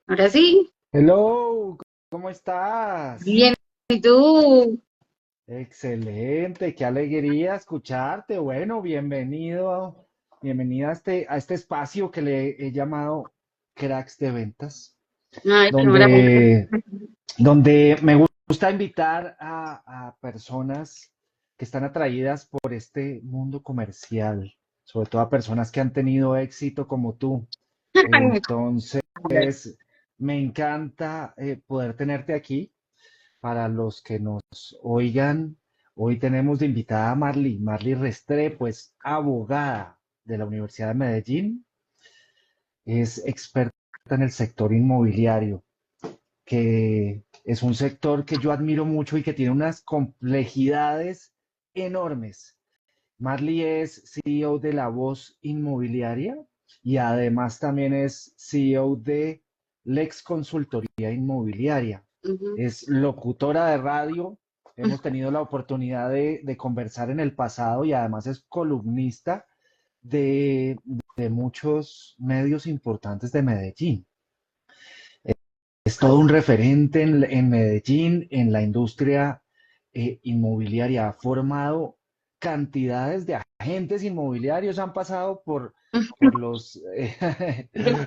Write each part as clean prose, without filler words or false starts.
Ahora sí, Hello, ¿cómo estás? bien. ¿Y tú? Excelente, qué alegría escucharte. Bueno, bienvenida a este espacio que le he llamado Cracks de Ventas, Ay, qué maravilla. donde, donde me gusta invitar a personas que están atraídas por este mundo comercial, sobre todo a personas que han tenido éxito como tú. Entonces, me encanta poder tenerte aquí. Para los que nos oigan, hoy tenemos de invitada a Marley Restre, pues abogada de la Universidad de Medellín, es experta en el sector inmobiliario, que es un sector que yo admiro mucho y que tiene unas complejidades enormes. Marley es CEO de La Voz Inmobiliaria y además también es CEO de Lex Consultoría Inmobiliaria. Ujú. Es locutora de radio. Hemos tenido la oportunidad de conversar en el pasado y además es columnista de, de muchos medios importantes de Medellín. Es todo un referente en Medellín, en la industria inmobiliaria. Ha formado cantidades de agentes inmobiliarios, han pasado por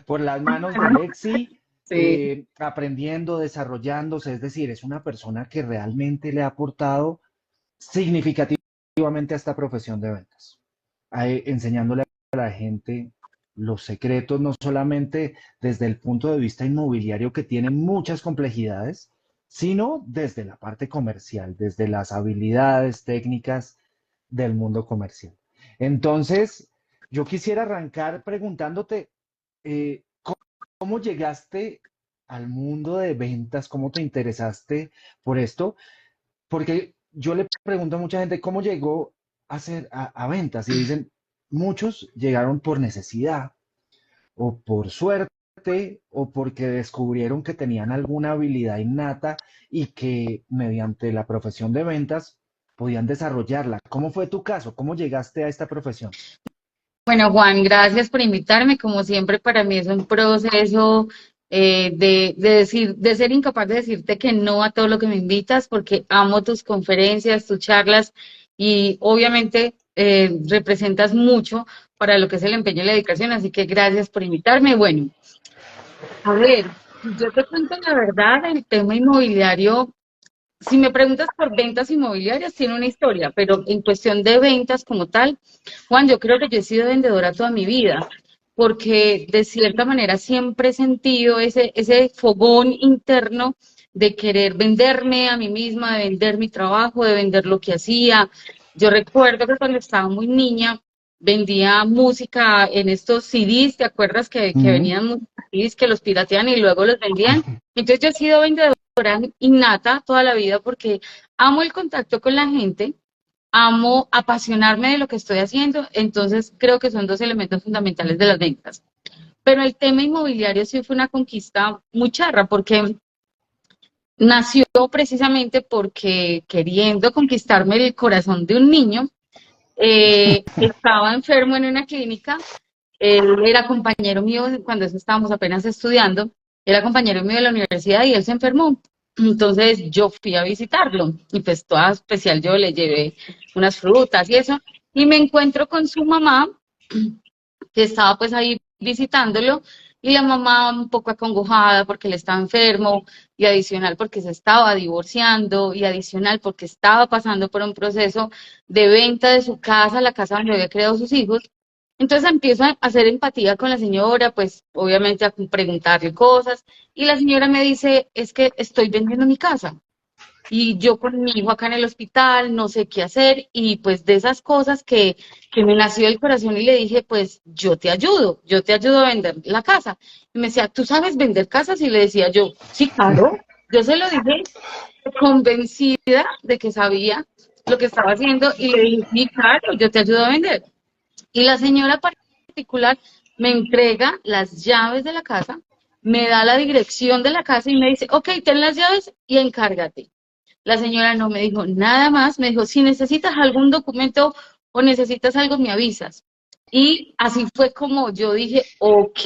por las manos de Lexi, Sí. aprendiendo, desarrollándose. Es decir, es una persona que realmente le ha aportado significativamente a esta profesión de ventas, enseñándole a la gente los secretos, no solamente desde el punto de vista inmobiliario, que tiene muchas complejidades, sino desde la parte comercial, desde las habilidades técnicas del mundo comercial. Entonces, yo quisiera arrancar preguntándote, ¿cómo llegaste al mundo de ventas? ¿Cómo te interesaste por esto? Porque yo le pregunto a mucha gente cómo llegó a ventas y dicen, muchos llegaron por necesidad o por suerte o porque descubrieron que tenían alguna habilidad innata y que mediante la profesión de ventas podían desarrollarla. ¿Cómo fue tu caso? ¿Cómo llegaste a esta profesión? Bueno, Juan, gracias por invitarme. Como siempre, para mí es un proceso de decir, de ser incapaz de decirte que no a todo lo que me invitas, porque amo tus conferencias, tus charlas y obviamente representas mucho para lo que es el empeño y la dedicación. Así que gracias por invitarme. Bueno, a ver, yo te cuento la verdad, el tema inmobiliario. Si me preguntas por ventas inmobiliarias, tiene una historia, pero en cuestión de ventas como tal, Juan, yo creo que yo he sido vendedora toda mi vida, porque de cierta manera siempre he sentido ese fogón interno de querer venderme a mí misma, de vender mi trabajo, de vender lo que hacía. Yo recuerdo que cuando estaba muy niña, vendía música en estos CDs, ¿te acuerdas que Mm. venían muchos CDs que los piratean y luego los vendían? Entonces yo he sido vendedora innata toda la vida porque amo el contacto con la gente, amo apasionarme de lo que estoy haciendo, entonces creo que son dos elementos fundamentales de las ventas. Pero el tema inmobiliario sí fue una conquista muy charra porque nació precisamente porque queriendo conquistarme el corazón de un niño, estaba enfermo en una clínica. Él era compañero mío cuando estábamos apenas estudiando, era compañero mío de la universidad y él se enfermó. Entonces yo fui a visitarlo y pues toda especial yo le llevé unas frutas y eso, y me encuentro con su mamá que estaba pues ahí visitándolo, y la mamá un poco acongojada porque él estaba enfermo, y adicional porque se estaba divorciando, y adicional porque estaba pasando por un proceso de venta de su casa, la casa donde había creado sus hijos. Entonces empiezo a hacer empatía con la señora, pues obviamente a preguntarle cosas, y la señora me dice, es que estoy vendiendo mi casa. Y yo con mi hijo acá en el hospital, no sé qué hacer, y pues de esas cosas que me nació el corazón y le dije, pues yo te ayudo a vender la casa. Y me decía, ¿tú sabes vender casas? Y le decía yo, sí, claro. Yo se lo dije convencida de que sabía lo que estaba haciendo y le dije, sí, claro, yo te ayudo a vender. Y la señora particular me entrega las llaves de la casa, me da la dirección de la casa y me dice, ok, ten las llaves y encárgate. La señora no me dijo nada más, me dijo, si necesitas algún documento o necesitas algo, me avisas. Y así fue como yo dije, ok,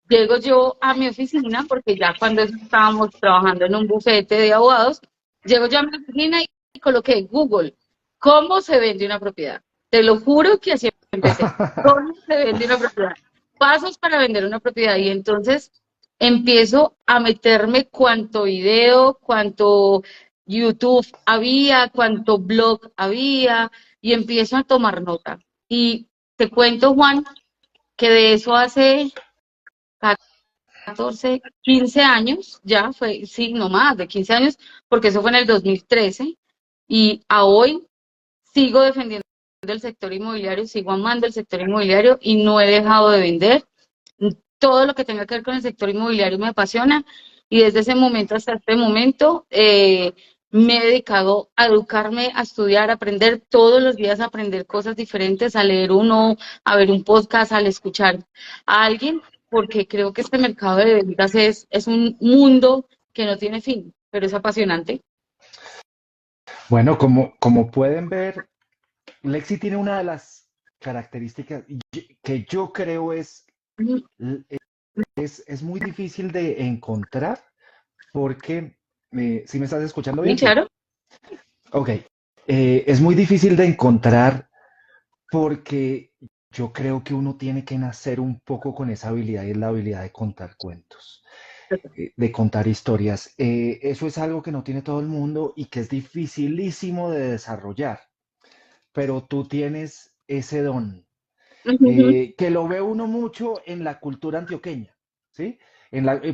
llego yo a mi oficina, porque ya cuando estábamos trabajando en un bufete de abogados, llego yo a mi oficina y coloqué Google, ¿cómo se vende una propiedad? Te lo juro que así empecé. ¿Cómo se vende una propiedad? Pasos para vender una propiedad. Y entonces empiezo a meterme cuánto video, cuánto YouTube había, cuánto blog había, y empiezo a tomar nota. Y te cuento, Juan, que de eso hace 14, 15 años, ya fue, sí, no más de 15 años, porque eso fue en el 2013, y a hoy sigo defendiendo el sector inmobiliario, sigo amando el sector inmobiliario y no he dejado de vender. Todo lo que tenga que ver con el sector inmobiliario me apasiona y desde ese momento hasta este momento me he dedicado a educarme, a estudiar, a aprender todos los días, a aprender cosas diferentes, a leer uno, a ver un podcast, al escuchar a alguien, porque creo que este mercado de ventas es un mundo que no tiene fin, pero es apasionante. Bueno, como pueden ver, Lexi tiene una de las características que yo creo es muy difícil de encontrar porque, ¿sí me estás escuchando Sí, bien? Sí. claro. Ok. Es muy difícil de encontrar porque yo creo que uno tiene que nacer un poco con esa habilidad y es la habilidad de contar cuentos, de contar historias. Eso es algo que no tiene todo el mundo y que es dificilísimo de desarrollar, pero tú tienes ese don, que lo ve uno mucho en la cultura antioqueña, ¿sí?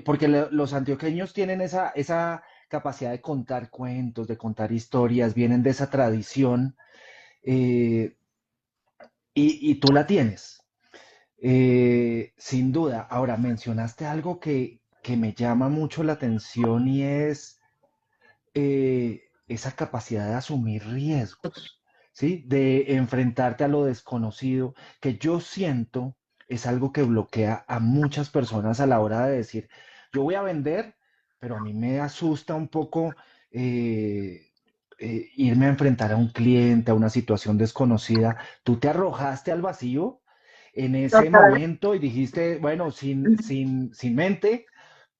Porque los antioqueños tienen esa capacidad de contar cuentos, de contar historias, vienen de esa tradición, eh, y tú la tienes. Sin duda. Ahora, mencionaste algo que me llama mucho la atención y es esa capacidad de asumir riesgos, ¿sí? De enfrentarte a lo desconocido, que yo siento es algo que bloquea a muchas personas a la hora de decir, yo voy a vender, pero a mí me asusta un poco irme a enfrentar a un cliente, a una situación desconocida. Tú te arrojaste al vacío en ese Total. momento y dijiste, bueno, sin mente,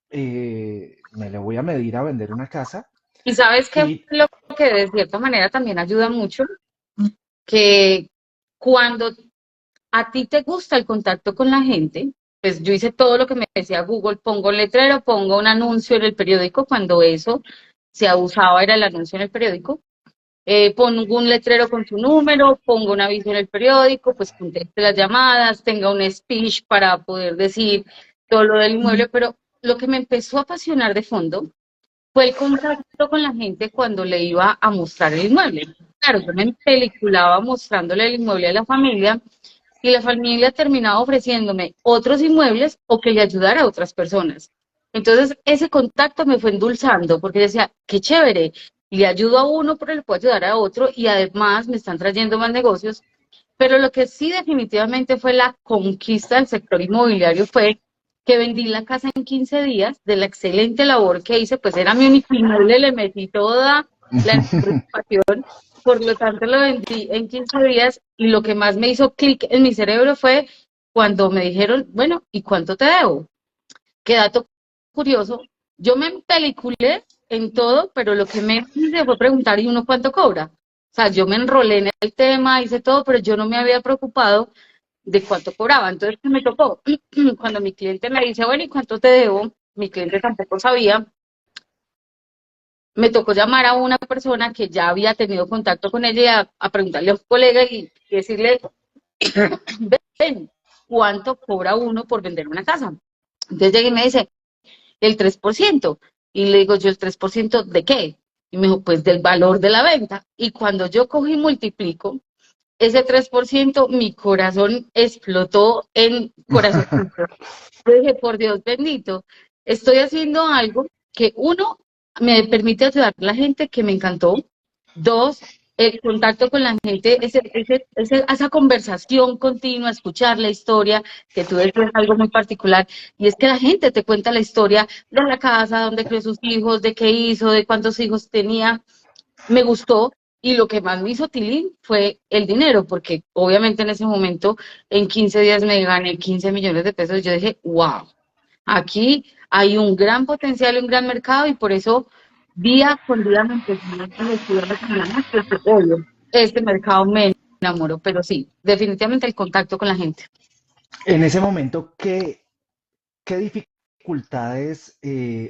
me le voy a medir a vender una casa Y sabes qué y fue lo que de cierta manera también ayuda mucho, que cuando a ti te gusta el contacto con la gente, pues yo hice todo lo que me decía Google, pongo un letrero, pongo un anuncio en el periódico, cuando eso se usaba era el anuncio en el periódico, pongo un letrero con su número, pongo un aviso en el periódico, pues conteste las llamadas, tenga un speech para poder decir todo lo del inmueble, pero lo que me empezó a apasionar de fondo fue el contacto con la gente cuando le iba a mostrar el inmueble. Claro, yo me empeliculaba mostrándole el inmueble a la familia y la familia terminaba ofreciéndome otros inmuebles o que le ayudara a otras personas. Entonces, ese contacto me fue endulzando porque decía, qué chévere, le ayudo a uno, pero le puedo ayudar a otro y además me están trayendo más negocios. Pero lo que sí definitivamente fue la conquista del sector inmobiliario fue que vendí la casa en 15 días de la excelente labor que hice, pues era mi único inmueble, le metí toda la preocupación, por lo tanto lo vendí en 15 días y lo que más me hizo clic en mi cerebro fue cuando me dijeron, bueno, ¿y cuánto te debo? Qué dato curioso, yo me peliculé en todo, pero lo que me hice fue preguntar, ¿y uno cuánto cobra? O sea, yo me enrolé en el tema, hice todo, pero yo no me había preocupado de cuánto cobraba. Entonces, ¿qué me tocó? Cuando mi cliente me dice, bueno, ¿y cuánto te debo? Mi cliente tampoco sabía. Me tocó llamar a una persona que ya había tenido contacto con ella y a preguntarle a un colega y decirle, ven, ¿cuánto cobra uno por vender una casa? Entonces llegué y me dice, el 3%. Y le digo yo, ¿el 3% de qué? Y me dijo, pues del valor de la venta. Y cuando yo cogí y multiplico ese 3%, mi corazón explotó en corazón. Yo dije, por Dios bendito, estoy haciendo algo que uno me permite ayudar a la gente, que me encantó. Dos, el contacto con la gente, esa conversación continua, escuchar la historia, que tú ves es algo muy particular, y es que la gente te cuenta la historia de la casa, dónde creó sus hijos, de qué hizo, de cuántos hijos tenía. Me gustó Y lo que más me hizo tilín fue el dinero, porque obviamente en ese momento, en 15 días me gané 15 millones de pesos. Yo dije, wow, aquí hay un gran potencial, un gran mercado, y por eso día con día me empecé a investigar más, porque obvio, este mercado me enamoró, pero sí, definitivamente el contacto con la gente. En ese momento, ¿qué dificultades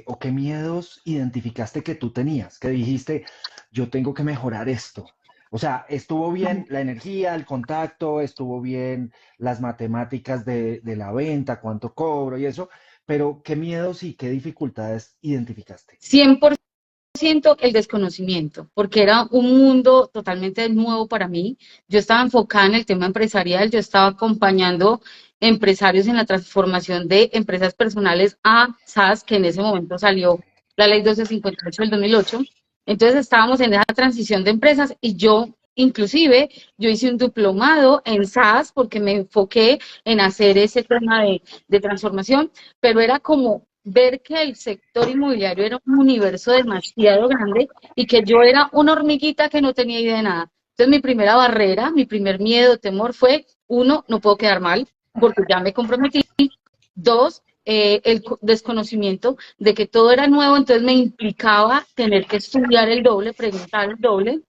o qué miedos identificaste que tú tenías? Que dijiste, yo tengo que mejorar esto. O sea, estuvo bien la energía, el contacto, estuvo bien las matemáticas de la venta, cuánto cobro y eso, pero ¿qué miedos y qué dificultades identificaste? 100% el desconocimiento, porque era un mundo totalmente nuevo para mí. Yo estaba enfocada en el tema empresarial, yo estaba acompañando empresarios en la transformación de empresas personales a SaaS, que en ese momento salió la ley 1258 del 2008. Entonces estábamos en esa transición de empresas y yo, inclusive, yo hice un diplomado en SaaS porque me enfoqué en hacer ese tema de transformación, pero era como ver que el sector inmobiliario era un universo demasiado grande y que yo era una hormiguita que no tenía idea de nada. Entonces mi primera barrera, mi primer miedo, temor fue, uno, no puedo quedar mal porque ya me comprometí. Dos, el desconocimiento de que todo era nuevo, entonces me implicaba tener que estudiar el doble, preguntar el doble.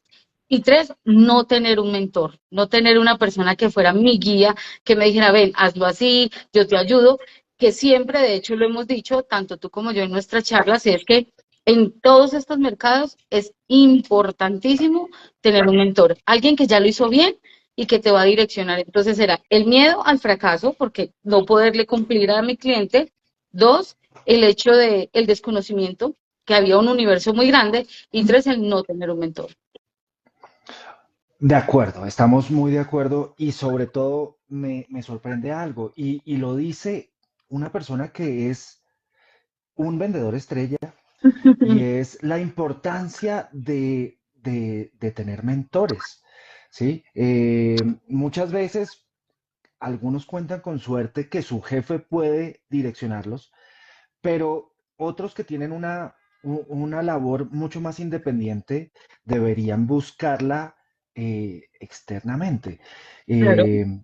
Y tres, no tener un mentor, no tener una persona que fuera mi guía, que me dijera, ven, hazlo así, yo te ayudo, que siempre, de hecho, lo hemos dicho, tanto tú como yo en nuestras charlas, y es que en todos estos mercados es importantísimo tener un mentor, alguien que ya lo hizo bien y que te va a direccionar. Entonces era el miedo al fracaso, porque no poderle cumplir a mi cliente. Dos, el hecho de el desconocimiento, que había un universo muy grande. Y tres, el no tener un mentor. De acuerdo, estamos muy de acuerdo y sobre todo me sorprende algo y lo dice una persona que es un vendedor estrella y es la importancia de tener mentores, ¿sí? Muchas veces algunos cuentan con suerte que su jefe puede direccionarlos, pero otros que tienen una labor mucho más independiente deberían buscarla externamente. Claro. Eh,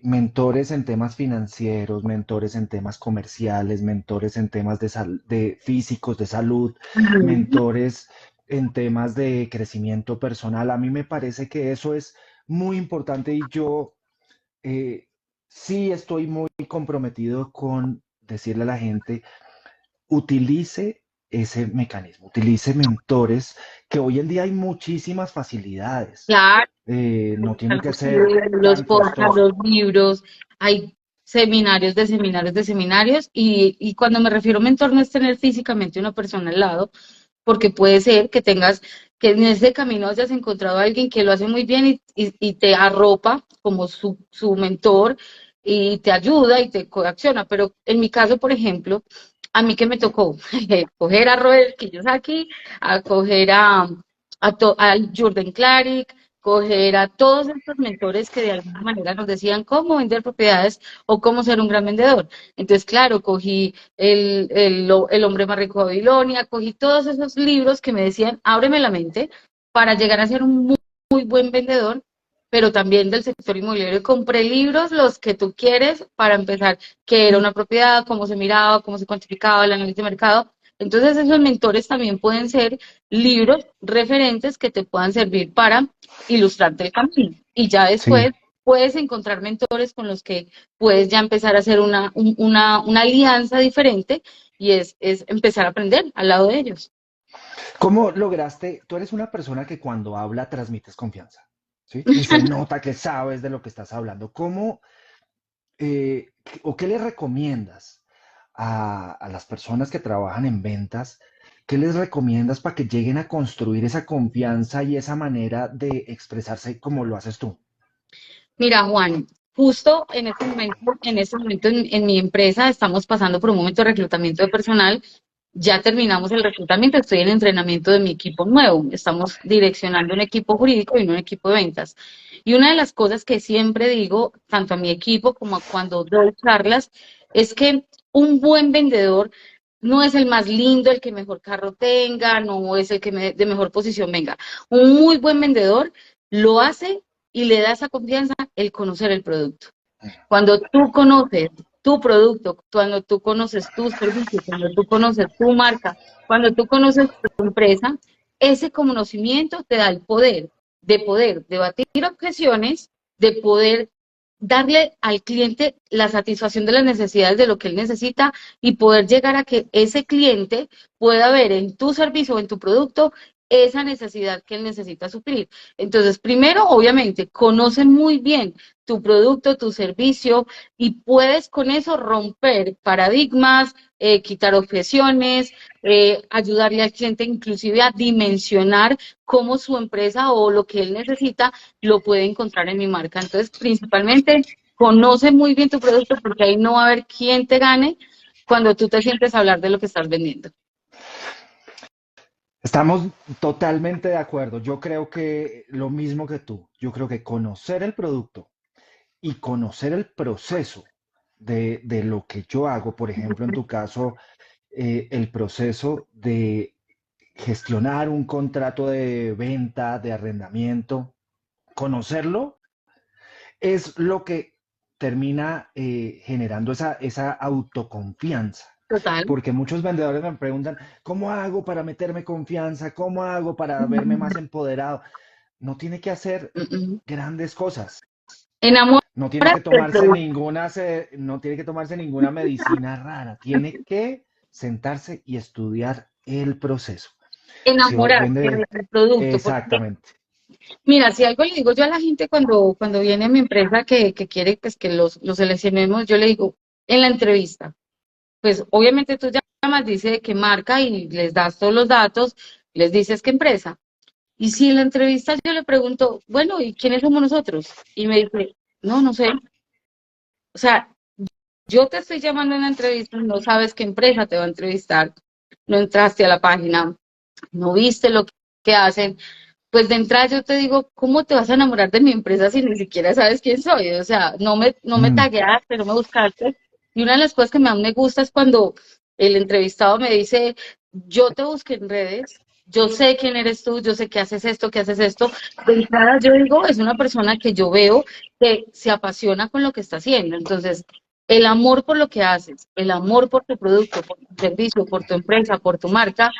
Mentores en temas financieros, mentores en temas comerciales, mentores en temas de físicos, de salud, mentores en temas de crecimiento personal. A mí me parece que eso es muy importante y yo sí estoy muy comprometido con decirle a la gente, utilice ese mecanismo, utilice mentores, que hoy en día hay muchísimas facilidades. Claro, No tiene que los ser los tan podcasts, costoso. los libros, hay seminarios de seminarios de seminarios, y cuando me refiero a mentor no es tener físicamente una persona al lado, porque puede ser que tengas, que en ese camino hayas encontrado a alguien que lo hace muy bien y te arropa como su mentor y te ayuda y te coacciona, pero en mi caso, por ejemplo, a mí que me tocó coger a Robert Kiyosaki, a coger a Jordan Clarick, coger a todos estos mentores que de alguna manera nos decían cómo vender propiedades o cómo ser un gran vendedor. Entonces, claro, cogí el hombre más rico de Babilonia, cogí todos esos libros que me decían, ábreme la mente para llegar a ser un muy buen vendedor, pero también del sector inmobiliario. Compré libros, los que tú quieres, para empezar, qué era una propiedad, cómo se miraba, cómo se cuantificaba, el análisis de mercado. Entonces, esos mentores también pueden ser libros referentes que te puedan servir para ilustrarte el camino. Y ya Sí. después puedes encontrar mentores con los que puedes ya empezar a hacer una alianza diferente, y es empezar a aprender al lado de ellos. ¿Cómo lograste? Tú eres una persona que cuando habla transmites confianza, ¿sí? Y se nota que sabes de lo que estás hablando. ¿Cómo o qué le recomiendas a las personas que trabajan en ventas? ¿Qué les recomiendas para que lleguen a construir esa confianza y esa manera de expresarse como lo haces tú? Mira, Juan, justo en este momento en mi empresa estamos pasando por un momento de reclutamiento de personal. Ya terminamos el reclutamiento, estoy en entrenamiento de mi equipo nuevo. Estamos direccionando un equipo jurídico y un equipo de ventas. Y una de las cosas que siempre digo, tanto a mi equipo como a cuando doy charlas, es que un buen vendedor no es el más lindo, el que mejor carro tenga, no es el que de mejor posición venga. Un muy buen vendedor lo hace y le da esa confianza el conocer el producto. Cuando tú conoces tu producto, cuando tú conoces tu servicio, cuando tú conoces tu marca, cuando tú conoces tu empresa, ese conocimiento te da el poder debatir objeciones, de poder darle al cliente la satisfacción de las necesidades de lo que él necesita y poder llegar a que ese cliente pueda ver en tu servicio o en tu producto esa necesidad que él necesita suplir. Entonces, primero, obviamente, conoce muy bien tu producto, tu servicio, y puedes con eso romper paradigmas, quitar objeciones, ayudarle al cliente inclusive a dimensionar cómo su empresa o lo que él necesita lo puede encontrar en mi marca. Entonces, principalmente, conoce muy bien tu producto porque ahí no va a haber quién te gane cuando tú te sientes a hablar de lo que estás vendiendo. Estamos totalmente de acuerdo. Yo creo que lo mismo que tú. Yo creo que conocer el producto y conocer el proceso de lo que yo hago, por ejemplo, en tu caso, el proceso de gestionar un contrato de venta, de arrendamiento, conocerlo es lo que termina generando esa autoconfianza. Total. Porque muchos vendedores me preguntan, ¿cómo hago para meterme confianza? ¿Cómo hago para verme más empoderado? No tiene que hacer grandes cosas. Enamórate No tiene que del tomarse producto. no tiene que tomarse ninguna medicina rara. Tiene que sentarse y estudiar el proceso. Si Enamorarte vende, del producto. Porque, exactamente. mira, si algo le digo yo a la gente cuando viene a mi empresa que quiere pues, que los seleccionemos, yo le digo, en la entrevista, pues obviamente tú llamas, dice de qué marca y les das todos los datos, les dices qué empresa. Y si en la entrevista yo le pregunto, bueno, ¿y quiénes somos nosotros? Y me dice, no, no sé. O sea, yo te estoy llamando en la entrevista, no sabes qué empresa te va a entrevistar, no entraste a la página, no viste lo que hacen. Pues de entrada yo te digo, ¿cómo te vas a enamorar de mi empresa si ni siquiera sabes quién soy? O sea, no me Mm, tagueaste, no me buscaste. Y una de las cosas que más me gusta es cuando el entrevistado me dice, yo te busqué en redes, yo sé quién eres tú, yo sé que haces esto, que haces esto. De entrada yo digo, es una persona que yo veo que se apasiona con lo que está haciendo. Entonces, el amor por lo que haces, el amor por tu producto, por tu servicio, por tu empresa, por tu marca,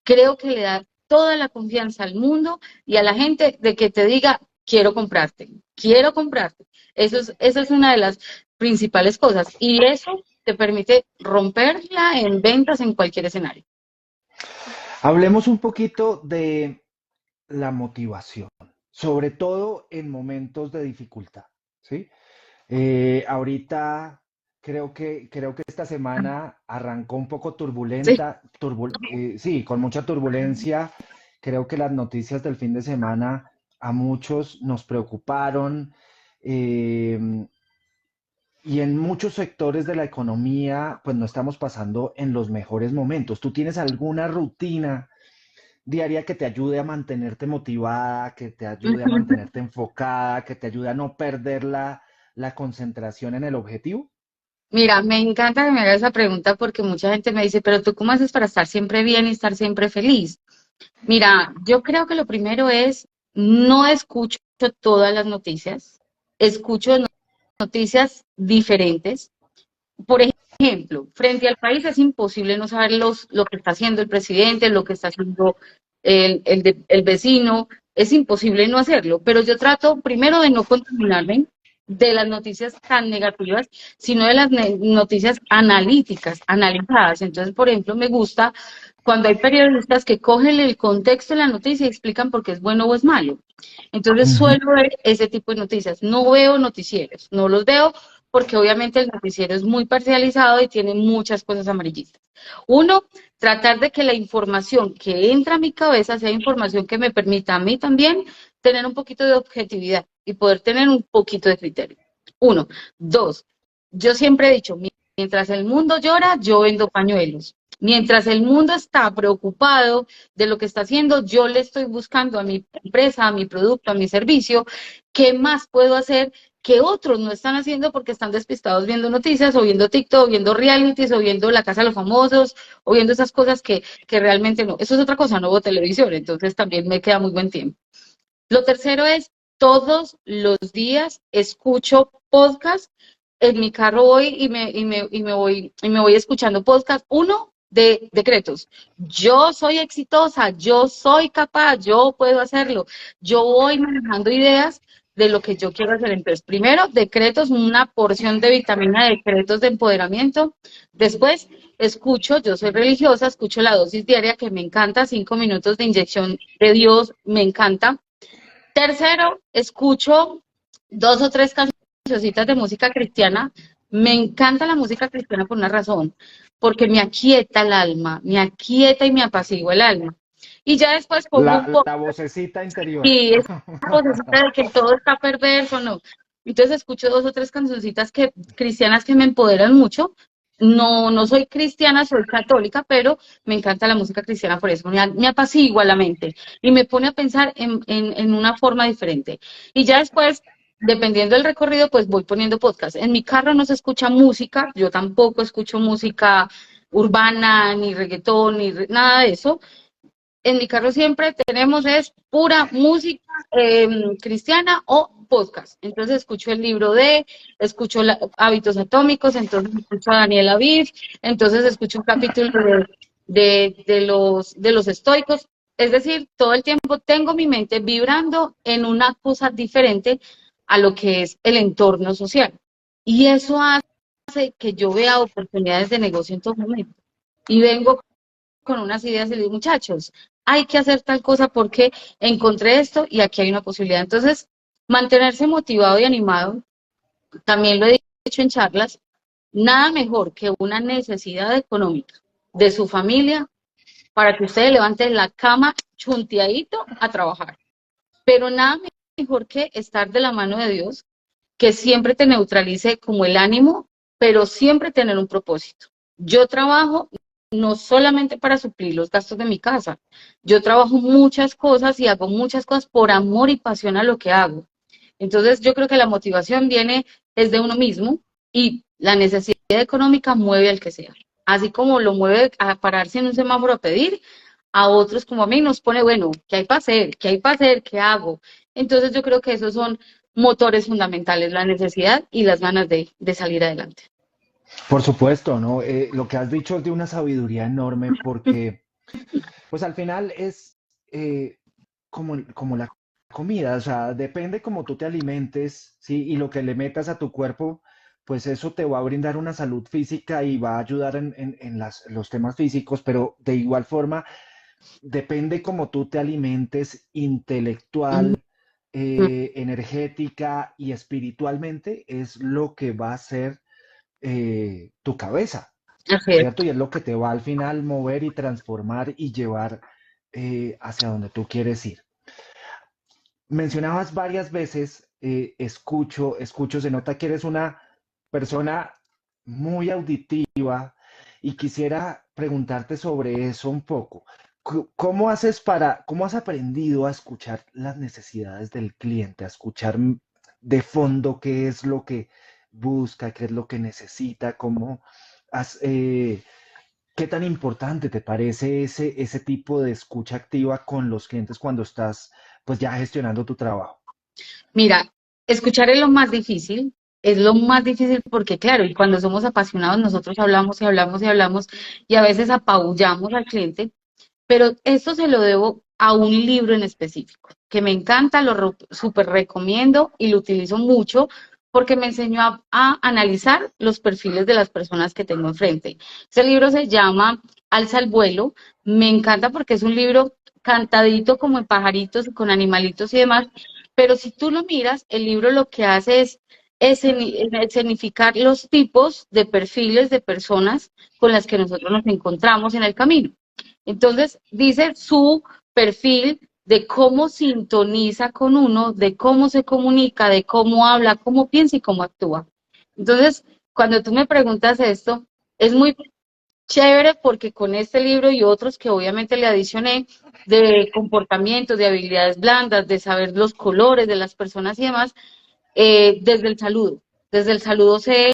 creo que le da toda la confianza al mundo y a la gente de que te diga, quiero comprarte, quiero comprarte. Esa es una de las principales cosas y eso te permite romperla en ventas en cualquier escenario. Hablemos un poquito de la motivación, sobre todo en momentos de dificultad, ¿sí? Ahorita creo que esta semana arrancó un poco Sí. turbulenta, sí, con mucha turbulencia. Creo que las noticias del fin de semana a muchos nos preocuparon, eh, y en muchos sectores de la economía, pues no estamos pasando en los mejores momentos. ¿Tú tienes alguna rutina diaria que te ayude a mantenerte motivada, que te ayude a mantenerte enfocada, que te ayude a no perder la concentración en el objetivo? Mira, me encanta que me hagas esa pregunta porque mucha gente me dice, pero tú cómo haces para estar siempre bien y estar siempre feliz. Mira, yo creo que lo primero es no escucho todas las noticias, escucho noticias diferentes. Por ejemplo, frente al país es imposible no saber lo que está haciendo el presidente, lo que está haciendo el vecino, es imposible no hacerlo, pero yo trato primero de no contaminarme de las noticias tan negativas, sino de las noticias analíticas, analizadas. Entonces, por ejemplo, me gusta cuando hay periodistas que cogen el contexto de la noticia y explican por qué es bueno o es malo. Entonces, Ujú. suelo ver ese tipo de noticias. No veo noticieros, no los veo porque obviamente el noticiero es muy parcializado y tiene muchas cosas amarillistas. Uno, tratar de que la información que entra a mi cabeza sea información que me permita a mí también tener un poquito de objetividad y poder tener un poquito de criterio. Uno. Dos, yo siempre he dicho, mientras el mundo llora, yo vendo pañuelos. Mientras el mundo está preocupado de lo que está haciendo, yo le estoy buscando a mi empresa, a mi producto, a mi servicio, ¿qué más puedo hacer que otros no están haciendo porque están despistados viendo noticias o viendo TikTok, o viendo realities o viendo La Casa de los Famosos o viendo esas cosas que realmente no. Eso es otra cosa, no veo televisión, entonces también me queda muy buen tiempo. Lo tercero es, todos los días escucho podcast. En mi carro voy y me voy escuchando podcast. Uno, de decretos. Yo soy exitosa, yo soy capaz, yo puedo hacerlo. Yo voy manejando ideas de lo que yo quiero hacer. Entonces, primero, decretos, una porción de vitamina de decretos de empoderamiento. Después, escucho, yo soy religiosa, escucho la dosis diaria que me encanta, 5 minutos de inyección de Dios, me encanta. Tercero, escucho 2 o 3 cancioncitas de música cristiana. Me encanta la música cristiana por una razón, porque me aquieta el alma, me aquieta y me apacigua el alma. Y ya después pongo un La poco, vocecita interior. y esa vocecita de que todo está perverso, no. Entonces escucho 2 o 3 cancioncitas cristianas que me empoderan mucho. No, no soy cristiana, soy católica, pero me encanta la música cristiana por eso. Me apacigua la mente y me pone a pensar en una forma diferente. Y ya después, dependiendo del recorrido, pues voy poniendo podcast. En mi carro no se escucha música, yo tampoco escucho música urbana, ni reggaetón, nada de eso. En mi carro siempre tenemos es pura música cristiana o podcast. Entonces escucho el libro escucho Hábitos Atómicos, entonces escucho a Daniel Aviv, entonces escucho un capítulo de los estoicos. Es decir, todo el tiempo tengo mi mente vibrando en una cosa diferente a lo que es el entorno social. Y eso hace que yo vea oportunidades de negocio en todo momento. Y vengo con unas ideas y le digo, muchachos, hay que hacer tal cosa porque encontré esto y aquí hay una posibilidad. Entonces, mantenerse motivado y animado, también lo he dicho en charlas, nada mejor que una necesidad económica de su familia para que usted levante la cama chunteadito a trabajar. Pero nada mejor que estar de la mano de Dios, que siempre te neutralice como el ánimo, pero siempre tener un propósito. Yo trabajo no solamente para suplir los gastos de mi casa, yo trabajo muchas cosas y hago muchas cosas por amor y pasión a lo que hago. Entonces yo creo que la motivación viene es de uno mismo y la necesidad económica mueve al que sea. Así como lo mueve a pararse en un semáforo a pedir, a otros como a mí nos pone, bueno, ¿qué hay para hacer? ¿Qué hay para hacer? ¿Qué hago? Entonces yo creo que esos son motores fundamentales, la necesidad y las ganas de salir adelante. Por supuesto, ¿no? Lo que has dicho es de una sabiduría enorme porque, pues al final es como la comida, o sea, depende cómo tú te alimentes, ¿sí? Y lo que le metas a tu cuerpo, pues eso te va a brindar una salud física y va a ayudar en los temas físicos, pero de igual forma, depende cómo tú te alimentes intelectual, energética y espiritualmente, es lo que va a ser tu cabeza, Así es. ¿cierto? Y es lo que te va al final mover y transformar y llevar hacia donde tú quieres ir. Mencionabas varias veces, escucho, se nota que eres una persona muy auditiva y quisiera preguntarte sobre eso un poco. ¿Cómo has aprendido a escuchar las necesidades del cliente, a escuchar de fondo qué es lo que busca, qué es lo que necesita, has, eh, qué tan importante te parece ese tipo de escucha activa con los clientes cuando estás pues ya gestionando tu trabajo? Mira, escuchar es lo más difícil porque, claro, y cuando somos apasionados nosotros hablamos y hablamos y hablamos y a veces apabullamos al cliente, pero esto se lo debo a un libro en específico, que me encanta, súper recomiendo y lo utilizo mucho porque me enseñó a analizar los perfiles de las personas que tengo enfrente. Ese libro se llama Alza el vuelo, me encanta porque es un libro cantadito como en pajaritos y con animalitos y demás, pero si tú lo miras, el libro lo que hace es escenificar los tipos de perfiles de personas con las que nosotros nos encontramos en el camino. Entonces, dice su perfil de cómo sintoniza con uno, de cómo se comunica, de cómo habla, cómo piensa y cómo actúa. Entonces, cuando tú me preguntas esto, es muy chévere porque con este libro y otros que obviamente le adicioné de comportamientos, de habilidades blandas, de saber los colores de las personas y demás, Desde el saludo sé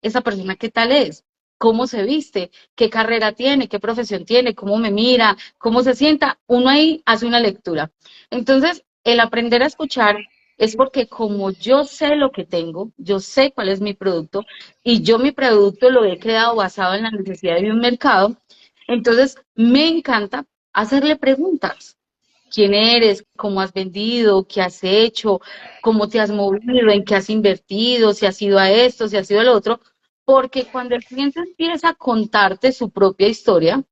esa persona qué tal es, cómo se viste, qué carrera tiene, qué profesión tiene, cómo me mira, cómo se sienta. Uno ahí hace una lectura. Entonces, el aprender a escuchar es porque como yo sé lo que tengo, yo sé cuál es mi producto y yo mi producto lo he creado basado en la necesidad de un mercado, entonces me encanta hacerle preguntas. ¿Quién eres? ¿Cómo has vendido? ¿Qué has hecho? ¿Cómo te has movido? ¿En qué has invertido? ¿Si has ido a esto? ¿Si has ido a lo otro? Porque cuando el cliente empieza a contarte su propia historia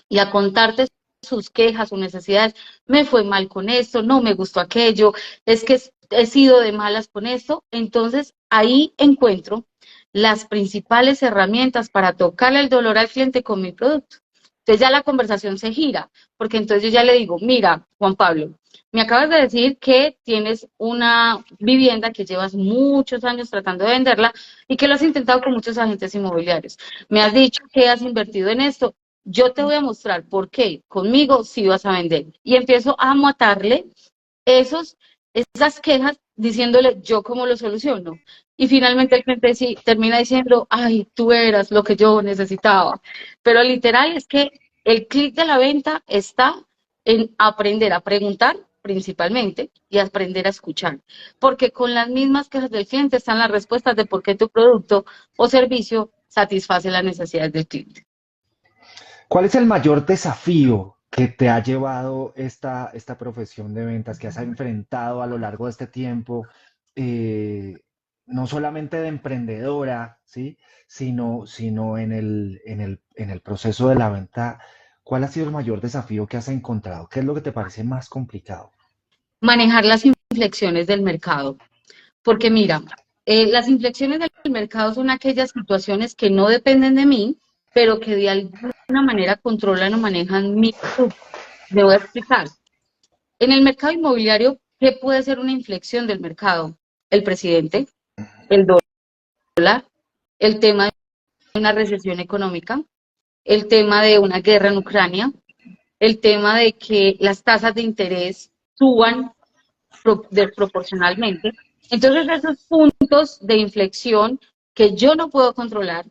y a contarte sus quejas, sus necesidades, me fue mal con esto, no me gustó aquello, es que he sido de malas con esto, entonces ahí encuentro las principales herramientas para tocarle el dolor al cliente con mi producto. Entonces ya la conversación se gira, porque entonces yo ya le digo, mira, Juan Pablo, me acabas de decir que tienes una vivienda que llevas muchos años tratando de venderla y que lo has intentado con muchos agentes inmobiliarios. Me has dicho que has invertido en esto. Yo te voy a mostrar por qué conmigo sí vas a vender. Y empiezo a matarle esas quejas diciéndole yo cómo lo soluciono. Y finalmente el cliente sí, termina diciendo, ay, tú eras lo que yo necesitaba. Pero literal es que el clic de la venta está en aprender a preguntar principalmente y aprender a escuchar. Porque con las mismas quejas del cliente están las respuestas de por qué tu producto o servicio satisface las necesidades del cliente. ¿Cuál es el mayor desafío que te ha llevado esta profesión de ventas, que has enfrentado a lo largo de este tiempo, eh, no solamente de emprendedora, ¿sí? Sino en el proceso de la venta? ¿Cuál ha sido el mayor desafío que has encontrado? ¿Qué es lo que te parece más complicado? Manejar las inflexiones del mercado. Porque mira, las inflexiones del mercado son aquellas situaciones que no dependen de mí, pero que de alguna manera controlan o manejan mi producto. Me voy a explicar. En el mercado inmobiliario, ¿qué puede ser una inflexión del mercado? El presidente, el dólar, el tema de una recesión económica, el tema de una guerra en Ucrania, el tema de que las tasas de interés suban desproporcionalmente. Entonces, esos puntos de inflexión que yo no puedo controlar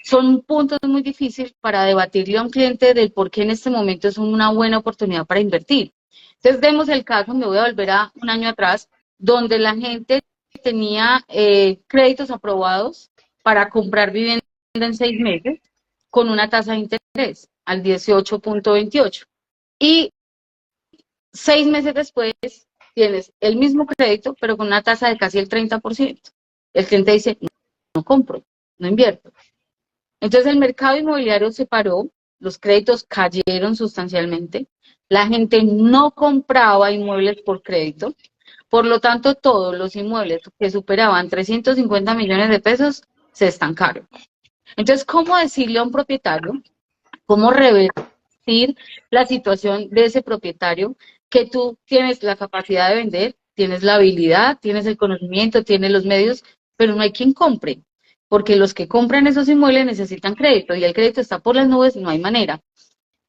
son puntos muy difíciles para debatirle a un cliente del por qué en este momento es una buena oportunidad para invertir. Entonces, vemos el caso, me voy a volver a un año atrás, donde la gente tenía créditos aprobados para comprar vivienda en 6 meses con una tasa de interés al 18.28. Y 6 meses después tienes el mismo crédito, pero con una tasa de casi el 30%. El cliente dice, no, no compro, no invierto. Entonces el mercado inmobiliario se paró, los créditos cayeron sustancialmente, la gente no compraba inmuebles por crédito, por lo tanto todos los inmuebles que superaban 350 millones de pesos se estancaron. Entonces, ¿cómo decirle a un propietario cómo revertir la situación de ese propietario que tú tienes la capacidad de vender, tienes la habilidad, tienes el conocimiento, tienes los medios, pero no hay quien compre? Porque los que compran esos inmuebles necesitan crédito y el crédito está por las nubes, no hay manera.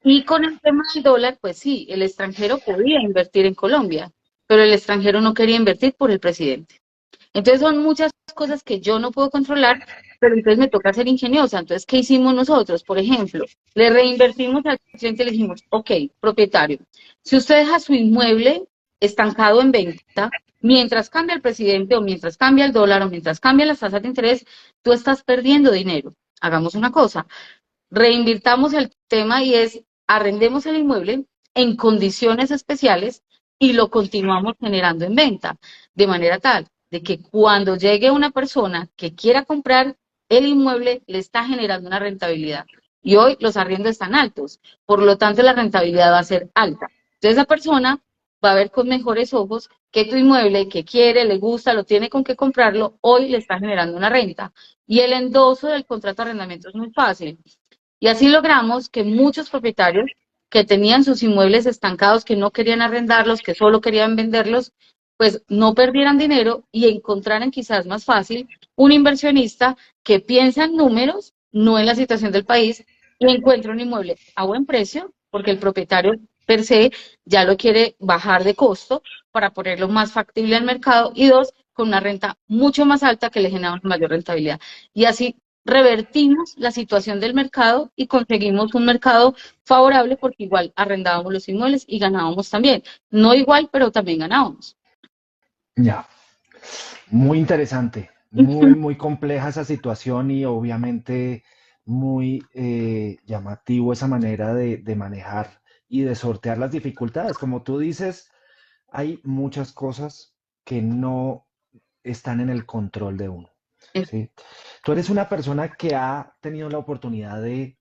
Y con el tema del dólar, pues sí, el extranjero podía invertir en Colombia, pero el extranjero no quería invertir por el presidente. Entonces son muchas cosas que yo no puedo controlar, pero entonces me toca ser ingeniosa. Entonces, ¿qué hicimos nosotros? Por ejemplo, le reinvertimos al cliente y le dijimos, ok, propietario, si usted deja su inmueble estancado en venta, mientras cambia el presidente o mientras cambia el dólar o mientras cambian las tasas de interés, tú estás perdiendo dinero. Hagamos una cosa, reinvirtamos el tema y es arrendemos el inmueble en condiciones especiales y lo continuamos generando en venta, de manera tal de que cuando llegue una persona que quiera comprar el inmueble, le está generando una rentabilidad. Y hoy los arriendos están altos, por lo tanto la rentabilidad va a ser alta. Entonces esa persona va a ver con mejores ojos que tu inmueble, que quiere, le gusta, lo tiene con qué comprarlo, hoy le está generando una renta. Y el endoso del contrato de arrendamiento es muy fácil. Y así logramos que muchos propietarios que tenían sus inmuebles estancados, que no querían arrendarlos, que solo querían venderlos, pues no perdieran dinero y encontraran quizás más fácil un inversionista que piensa en números, no en la situación del país, y encuentra un inmueble a buen precio, porque el propietario per se ya lo quiere bajar de costo para ponerlo más factible al mercado y dos, con una renta mucho más alta que le genera una mayor rentabilidad. Y así revertimos la situación del mercado y conseguimos un mercado favorable porque igual arrendábamos los inmuebles y ganábamos también. No igual, pero también ganábamos. Ya, muy interesante, muy, muy compleja esa situación y obviamente muy llamativo esa manera de manejar y de sortear las dificultades. Como tú dices, hay muchas cosas que no están en el control de uno, ¿sí? Tú eres una persona que ha tenido la oportunidad de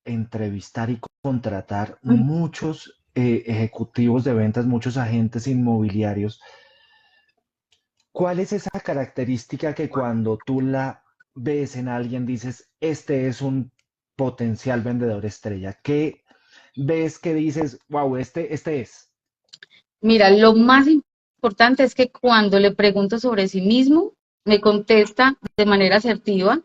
entrevistar y contratar muchos ejecutivos de ventas, muchos agentes inmobiliarios. ¿Cuál es esa característica que cuando tú la ves en alguien dices, este es un potencial vendedor estrella? ¿Qué ves que dices, wow, este es? Mira, lo más importante es que cuando le pregunto sobre sí mismo, me contesta de manera asertiva,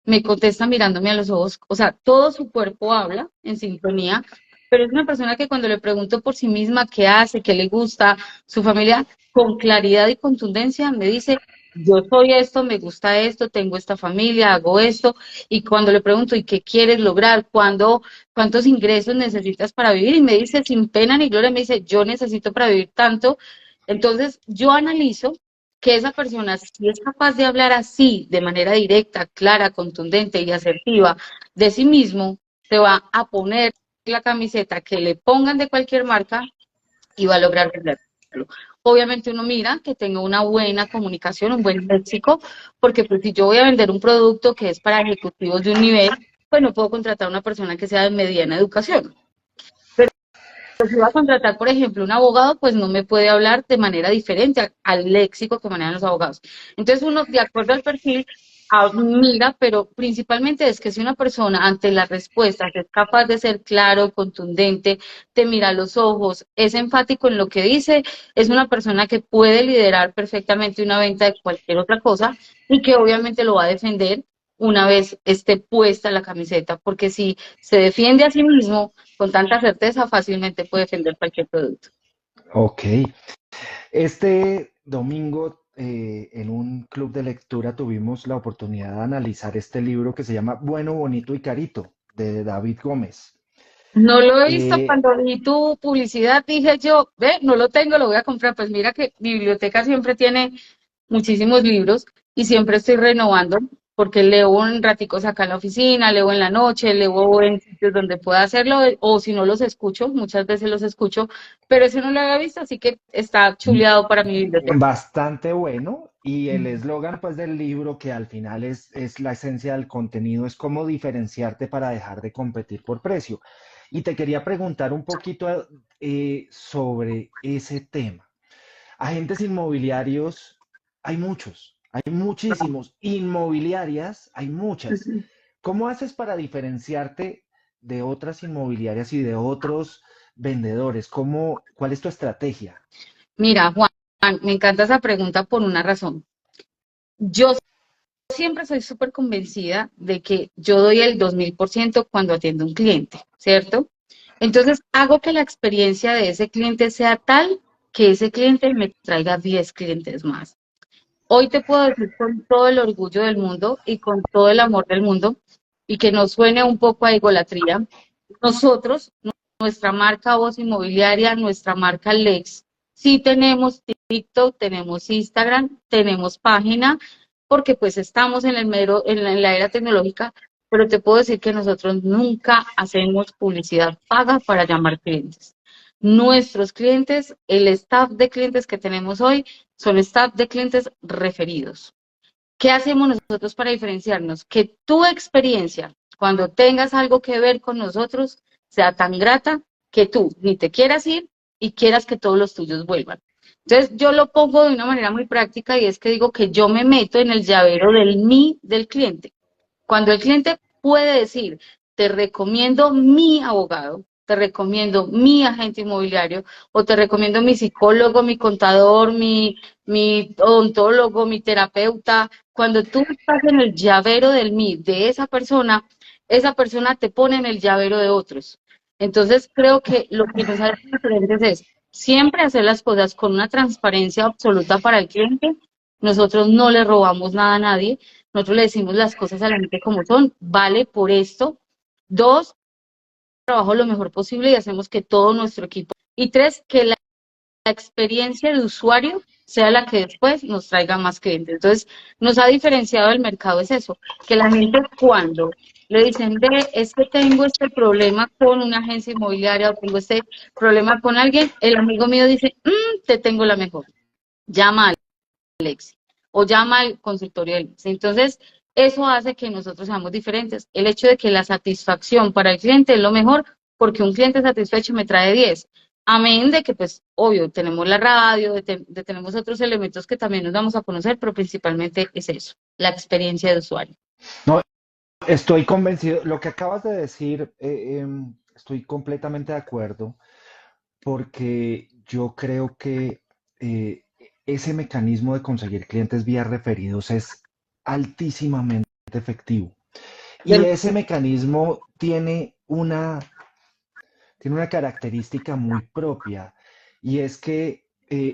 me contesta mirándome a los ojos, o sea, todo su cuerpo habla en sintonía, pero es una persona que cuando le pregunto por sí misma qué hace, qué le gusta, su familia, con claridad y contundencia me dice, yo soy esto, me gusta esto, tengo esta familia, hago esto, y cuando le pregunto, ¿y qué quieres lograr? ¿Cuántos ingresos necesitas para vivir? Y me dice, sin pena ni gloria, me dice, yo necesito para vivir tanto. Entonces, yo analizo que esa persona, si es capaz de hablar así, de manera directa, clara, contundente y asertiva de sí mismo, se va a poner la camiseta que le pongan de cualquier marca y va a lograr venderlo. Obviamente uno mira que tenga una buena comunicación, un buen léxico, porque pues si yo voy a vender un producto que es para ejecutivos de un nivel, pues no puedo contratar a una persona que sea de mediana educación. Si va a contratar, por ejemplo, un abogado, pues no me puede hablar de manera diferente al léxico que manejan los abogados. Entonces uno, de acuerdo al perfil, mira, pero principalmente es que si una persona ante las respuestas es capaz de ser claro, contundente, te mira a los ojos, es enfático en lo que dice, es una persona que puede liderar perfectamente una venta de cualquier otra cosa y que obviamente lo va a defender una vez esté puesta la camiseta, porque si se defiende a sí mismo, con tanta certeza fácilmente puede defender cualquier producto. Ok. Este domingo en un club de lectura tuvimos la oportunidad de analizar este libro que se llama Bueno, Bonito y Carito, de David Gómez. No lo he visto, Eh, cuando vi tu publicidad dije yo, ve, no lo tengo, lo voy a comprar. Pues mira que mi biblioteca siempre tiene muchísimos libros y siempre estoy renovando porque leo un ratico acá en la oficina, leo en la noche, leo en sitios donde pueda hacerlo o si no los escucho, muchas veces los escucho, pero ese no lo había visto, así que está chuleado para mi biblioteca. Bastante bueno y el eslogan pues del libro que al final es la esencia del contenido es cómo diferenciarte para dejar de competir por precio. Y te quería preguntar un poquito sobre ese tema. Agentes inmobiliarios, hay muchos, hay muchísimos. Inmobiliarias, hay muchas. ¿Cómo haces para diferenciarte de otras inmobiliarias y de otros vendedores? ¿Cuál es tu estrategia? Mira, Juan, me encanta esa pregunta por una razón. Yo siempre soy súper convencida de que yo doy el 2000% cuando atiendo a un cliente, ¿cierto? Entonces, hago que la experiencia de ese cliente sea tal que ese cliente me traiga 10 clientes más. Hoy te puedo decir con todo el orgullo del mundo y con todo el amor del mundo, y que nos suene un poco a egolatría, nosotros, nuestra marca Voz Inmobiliaria, nuestra marca Lex, sí tenemos TikTok, tenemos Instagram, tenemos página, porque pues estamos en el en la era tecnológica, pero te puedo decir que nosotros nunca hacemos publicidad paga para llamar clientes. Nuestros clientes, el staff de clientes que tenemos hoy, son staff de clientes referidos. ¿Qué hacemos nosotros para diferenciarnos? Que tu experiencia, cuando tengas algo que ver con nosotros, sea tan grata que tú ni te quieras ir y quieras que todos los tuyos vuelvan. Entonces, yo lo pongo de una manera muy práctica y es que digo que yo me meto en el llavero del mí del cliente. Cuando el cliente puede decir, te recomiendo mi abogado, te recomiendo mi agente inmobiliario, o te recomiendo mi psicólogo, mi contador, mi odontólogo, mi terapeuta, cuando tú estás en el llavero del mí de esa persona te pone en el llavero de otros. Entonces, creo que lo que nos hace diferentes es siempre hacer las cosas con una transparencia absoluta para el cliente. Nosotros no le robamos nada a nadie. Nosotros le decimos las cosas a la gente como son. Vale por esto. Dos, trabajo lo mejor posible y hacemos que todo nuestro equipo. Y tres, que la experiencia de usuario sea la que después nos traiga más clientes. Entonces, nos ha diferenciado del mercado es eso, que la gente cuando le dicen, ve, es que tengo este problema con una agencia inmobiliaria o tengo este problema con alguien, el amigo mío dice, te tengo la mejor, llama a Alex o llama al consultorio de Alex. Entonces, eso hace que nosotros seamos diferentes. El hecho de que la satisfacción para el cliente es lo mejor, porque un cliente satisfecho me trae 10. Amén de que, pues, obvio, tenemos la radio, tenemos otros elementos que también nos vamos a conocer, pero principalmente es eso, la experiencia de usuario. No, estoy convencido, lo que acabas de decir, estoy completamente de acuerdo, porque yo creo que eh, ese mecanismo de conseguir clientes vía referidos es altísimamente efectivo. Y Del- ese mecanismo tiene una característica muy propia, y es que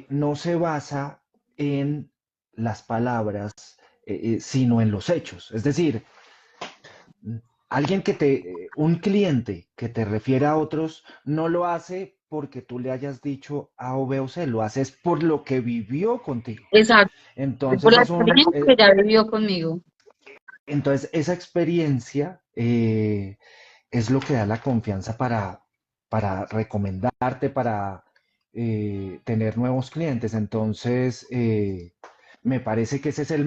no se basa en las palabras, sino en los hechos. Es decir, un cliente que te refiere a otros no lo hace porque tú le hayas dicho A o B o C, lo haces por lo que vivió contigo. Exacto, por Entonces la experiencia que ya vivió conmigo. esa experiencia es lo que da la confianza para recomendarte, para tener nuevos clientes. Entonces, me parece que ese es el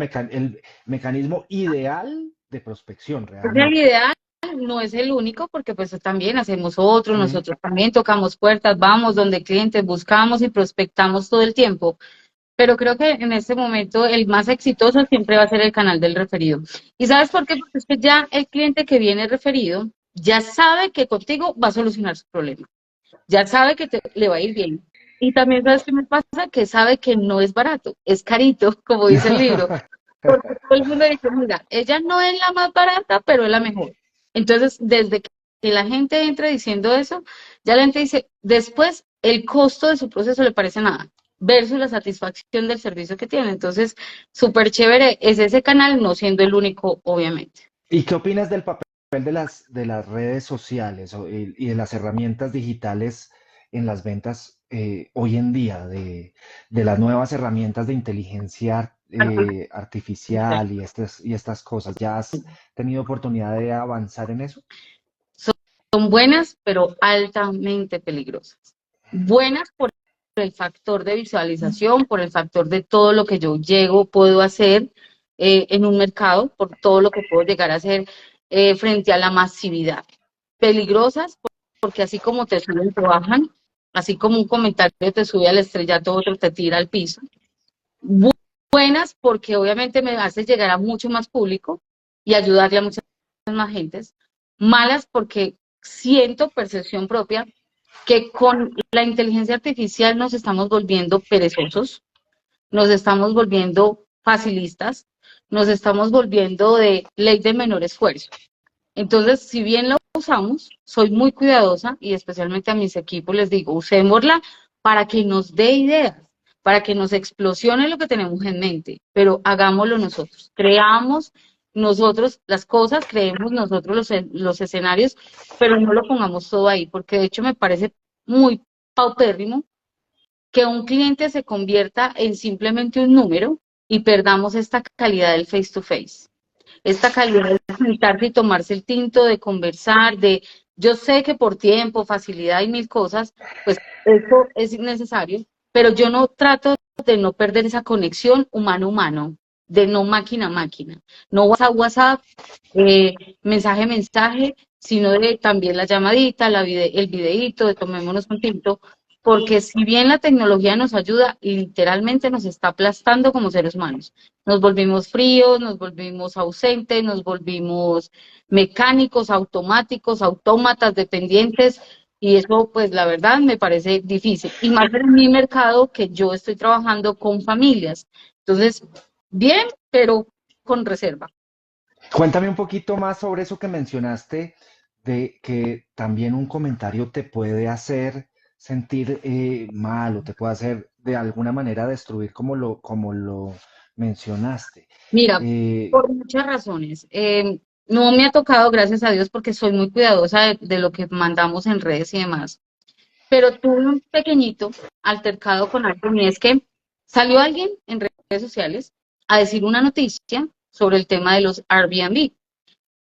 mecanismo ideal de prospección Es el realmente. ideal, no es el único, porque pues también hacemos otros, Mm. nosotros también tocamos puertas, vamos donde clientes, buscamos y prospectamos todo el tiempo. Pero creo que en este momento el más exitoso siempre va a ser el canal del referido. ¿Y sabes por qué? Porque es que ya el cliente que viene referido ya sabe que contigo va a solucionar su problema, ya sabe que le va a ir bien. Y también sabes qué me pasa, que sabe que no es barato, es carito, como dice el libro, porque todo el mundo dice, mira, ella no es la más barata, pero es la mejor. Entonces, desde que la gente entra diciendo eso, ya la gente dice, después el costo de su proceso le parece nada, versus la satisfacción del servicio que tiene. Entonces, súper chévere es ese canal, no siendo el único, obviamente. ¿Y qué opinas del papel de las redes sociales y de las herramientas digitales en las ventas hoy en día, de las nuevas herramientas de inteligencia artificial y estas cosas? ¿Ya has tenido oportunidad de avanzar en eso? Son buenas, pero altamente peligrosas. Buenas por el factor de visualización, por el factor de todo lo que yo llego, puedo hacer en un mercado, por todo lo que puedo llegar a hacer frente a la masividad. Peligrosas porque así como te suben, te bajan, así como un comentario te sube al estrellato, otro te tira al piso. Buenas porque obviamente me hace llegar a mucho más público y ayudarle a muchas más gentes. Malas porque siento percepción propia que con la inteligencia artificial nos estamos volviendo perezosos, nos estamos volviendo facilistas, nos estamos volviendo de ley de menor esfuerzo. Entonces, si bien la usamos, soy muy cuidadosa y especialmente a mis equipos les digo, usémosla para que nos dé ideas, para que nos explosione lo que tenemos en mente, pero hagámoslo nosotros, creamos nosotros las cosas, creemos nosotros los escenarios, pero no lo pongamos todo ahí, porque de hecho me parece muy paupérrimo que un cliente se convierta en simplemente un número y perdamos esta calidad del face to face, esta calidad de sentarse y tomarse el tinto, de conversar, de yo sé que por tiempo, facilidad y mil cosas, pues eso es necesario, pero yo no trato de no perder esa conexión humano-humano, de no máquina-máquina, no WhatsApp, eh, mensaje, sino de también la llamadita, el videíto, de tomémonos un tinto, porque si bien la tecnología nos ayuda, literalmente nos está aplastando como seres humanos. Nos volvimos fríos, nos volvimos ausentes, nos volvimos mecánicos, automáticos, autómatas, dependientes, y eso, pues, la verdad, me parece difícil. Y más en mi mercado que yo estoy trabajando con familias. Entonces, bien, pero con reserva. Cuéntame un poquito más sobre eso que mencionaste de que también un comentario te puede hacer sentir mal o te puede hacer de alguna manera destruir como lo mencionaste. Mira, Eh, por muchas razones. No me ha tocado, gracias a Dios, porque soy muy cuidadosa de lo que mandamos en redes y demás. Pero tuve un pequeñito altercado con alguien y es que salió alguien en redes sociales a decir una noticia sobre el tema de los Airbnb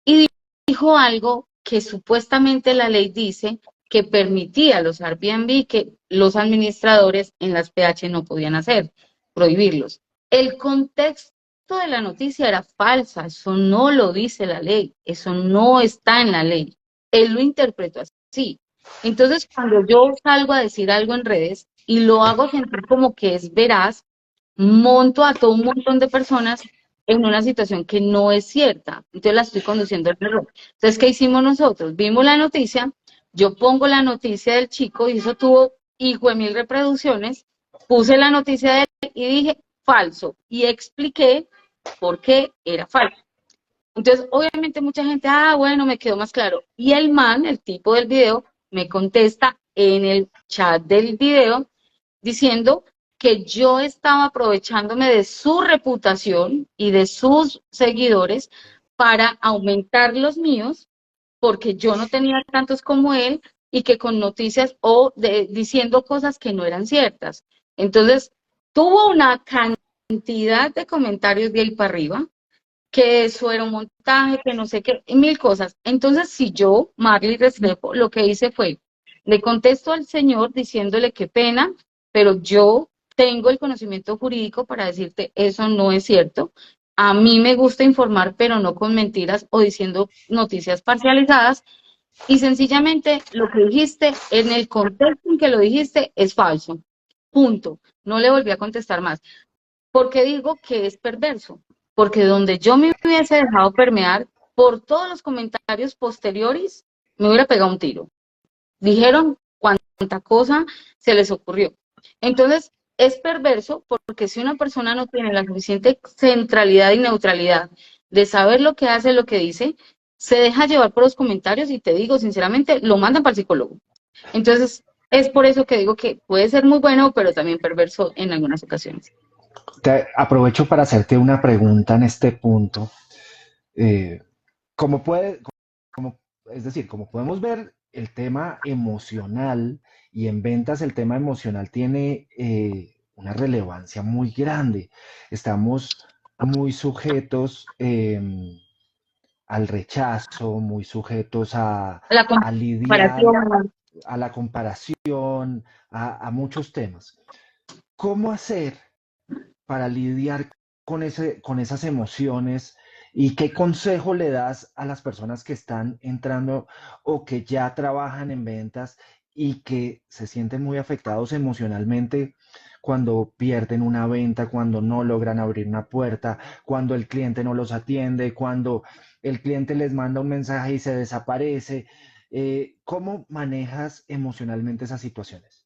y dijo algo que supuestamente la ley dice que permitía a los Airbnb que los administradores en las PH no podían hacer, prohibirlos. El contexto de la noticia era falsa, eso no lo dice la ley, eso no está en la ley. Él lo interpretó así. Entonces, cuando yo salgo a decir algo en redes y lo hago sentir como que es veraz, monto a todo un montón de personas en una situación que no es cierta. Entonces la estoy conduciendo al error. Entonces, ¿qué hicimos nosotros? Vimos la noticia, yo pongo la noticia del chico y eso tuvo hijo de 1000 reproducciones, puse la noticia de él y dije falso y expliqué por qué era falso. Entonces, obviamente mucha gente, bueno, me quedó más claro. Y el man, el tipo del video, me contesta en el chat del video diciendo que yo estaba aprovechándome de su reputación y de sus seguidores para aumentar los míos, porque yo no tenía tantos como él y que con noticias diciendo cosas que no eran ciertas. Entonces, tuvo una cantidad de comentarios de ahí para arriba que eso era un montaje, que no sé qué, y mil cosas. Entonces, si yo, Marley Restrepo, lo que hice fue, le contesto al señor diciéndole qué pena, pero yo tengo el conocimiento jurídico para decirte eso no es cierto. A mí me gusta informar, pero no con mentiras o diciendo noticias parcializadas. Y sencillamente lo que dijiste, en el contexto en que lo dijiste, es falso. Punto. No le volví a contestar más. ¿Por qué digo que es perverso? Porque donde yo me hubiese dejado permear por todos los comentarios posteriores, me hubiera pegado un tiro. Dijeron cuánta cosa se les ocurrió. Entonces, es perverso porque si una persona no tiene la suficiente centralidad y neutralidad de saber lo que hace, lo que dice, se deja llevar por los comentarios y te digo, sinceramente, lo mandan para el psicólogo. Entonces, es por eso que digo que puede ser muy bueno, pero también perverso en algunas ocasiones. aprovecho para hacerte una pregunta en este punto. Eh, como puede, como, es decir, como podemos ver, el tema emocional y en ventas el tema emocional tiene una relevancia muy grande. Estamos muy sujetos al rechazo, muy sujetos La a lidiar, comparación. a la comparación, a muchos temas. ¿Cómo hacer para lidiar con esas emociones y qué consejo le das a las personas que están entrando o que ya trabajan en ventas y que se sienten muy afectados emocionalmente cuando pierden una venta, cuando no logran abrir una puerta, cuando el cliente no los atiende, cuando el cliente les manda un mensaje y se desaparece? ¿Cómo manejas emocionalmente esas situaciones?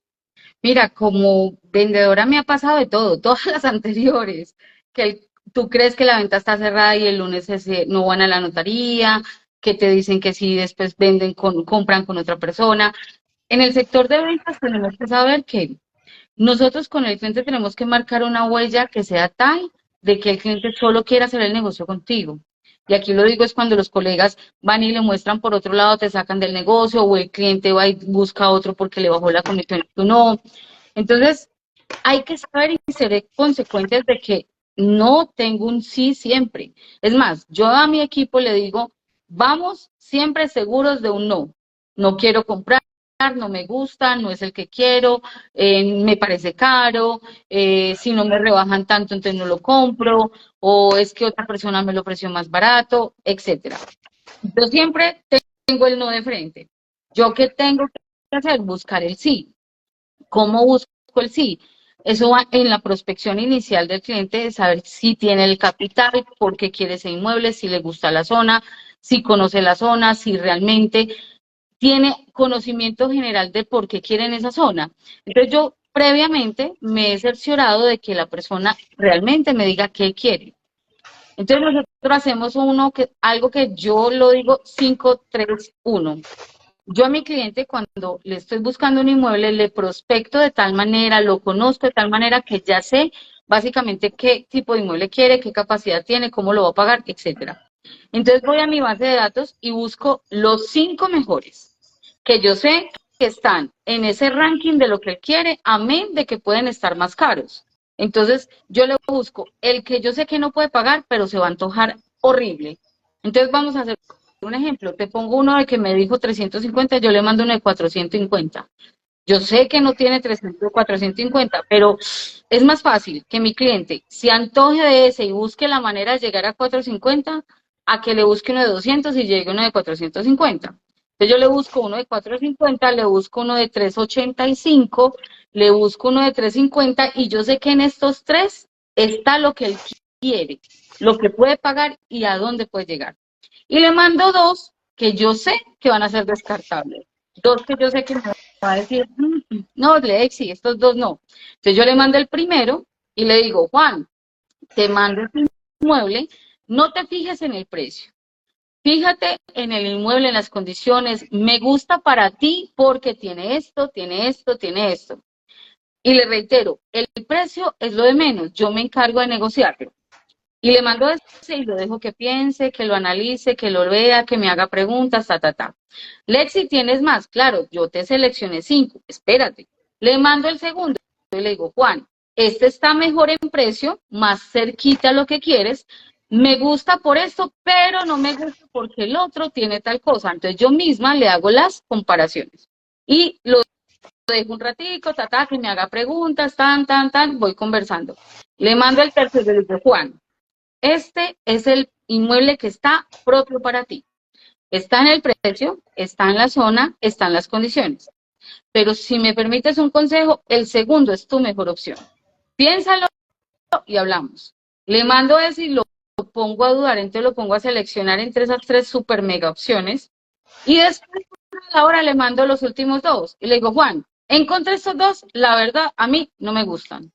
Mira, como vendedora me ha pasado de todo, todas las anteriores, que tú crees que la venta está cerrada y el lunes no van a la notaría, que te dicen que sí, después compran con otra persona. En el sector de ventas tenemos que saber que nosotros con el cliente tenemos que marcar una huella que sea tal de que el cliente solo quiera hacer el negocio contigo. Y aquí lo digo es cuando los colegas van y le muestran por otro lado, te sacan del negocio o el cliente va y busca otro porque le bajó la comisión y tú no. Entonces, hay que saber y ser consecuentes de que no tengo un sí siempre. Es más, yo a mi equipo le digo, vamos siempre seguros de un no. No quiero comprar, no me gusta, no es el que quiero, me parece caro, si no me rebajan tanto, entonces no lo compro, o es que otra persona me lo ofreció más barato, etcétera. Yo siempre tengo el no de frente. ¿Yo qué tengo que hacer? Buscar el sí. ¿Cómo busco el sí? Eso va en la prospección inicial del cliente, de saber si tiene el capital, por qué quiere ese inmueble, si le gusta la zona, si conoce la zona, si realmente tiene conocimiento general de por qué quiere en esa zona. Entonces yo previamente me he cerciorado de que la persona realmente me diga qué quiere. Entonces nosotros hacemos algo que yo lo digo 5-3-1. Yo a mi cliente cuando le estoy buscando un inmueble le prospecto de tal manera, lo conozco de tal manera que ya sé básicamente qué tipo de inmueble quiere, qué capacidad tiene, cómo lo va a pagar, etcétera. Entonces voy a mi base de datos y busco los 5 mejores que yo sé que están en ese ranking de lo que él quiere, amén de que pueden estar más caros. Entonces yo le busco el que yo sé que no puede pagar, pero se va a antojar horrible. Entonces vamos a hacer un ejemplo. Te pongo uno de que me dijo 350, yo le mando uno de 450. Yo sé que no tiene 300 o 450, pero es más fácil que mi cliente se antoje de ese y busque la manera de llegar a 450 a que le busque uno de 200 y llegue uno de 450. Entonces yo le busco uno de 450, le busco uno de 385, le busco uno de 350 y yo sé que en estos tres está lo que él quiere, lo que puede pagar y a dónde puede llegar. Y le mando dos que yo sé que van a ser descartables. Dos que yo sé que me va a decir, no, Lexi, estos dos no. Entonces yo le mando el primero y le digo, Juan, te mando este inmueble, no te fijes en el precio. Fíjate en el inmueble, en las condiciones, me gusta para ti porque tiene esto, tiene esto, tiene esto. Y le reitero, el precio es lo de menos, yo me encargo de negociarlo. Y le mando ese y lo dejo que piense, que lo analice, que lo vea, que me haga preguntas, ta. Lexi, ¿tienes más? Claro, yo te seleccioné 5, espérate. Le mando el segundo y le digo, Juan, este está mejor en precio, más cerquita a lo que quieres, me gusta por esto, pero no me gusta porque el otro tiene tal cosa. Entonces yo misma le hago las comparaciones. Y lo dejo un ratico, que me haga preguntas, voy conversando. Le mando el tercero y le digo, Juan, este es el inmueble que está propio para ti. Está en el precio, está en la zona, están las condiciones. Pero si me permites un consejo, el segundo es tu mejor opción. Piénsalo y hablamos. Le mando ese y lo pongo a dudar, entonces lo pongo a seleccionar entre esas 3 super mega opciones. Y después, ahora le mando los últimos 2. Y le digo, Juan, encontré estos 2, la verdad, a mí no me gustan.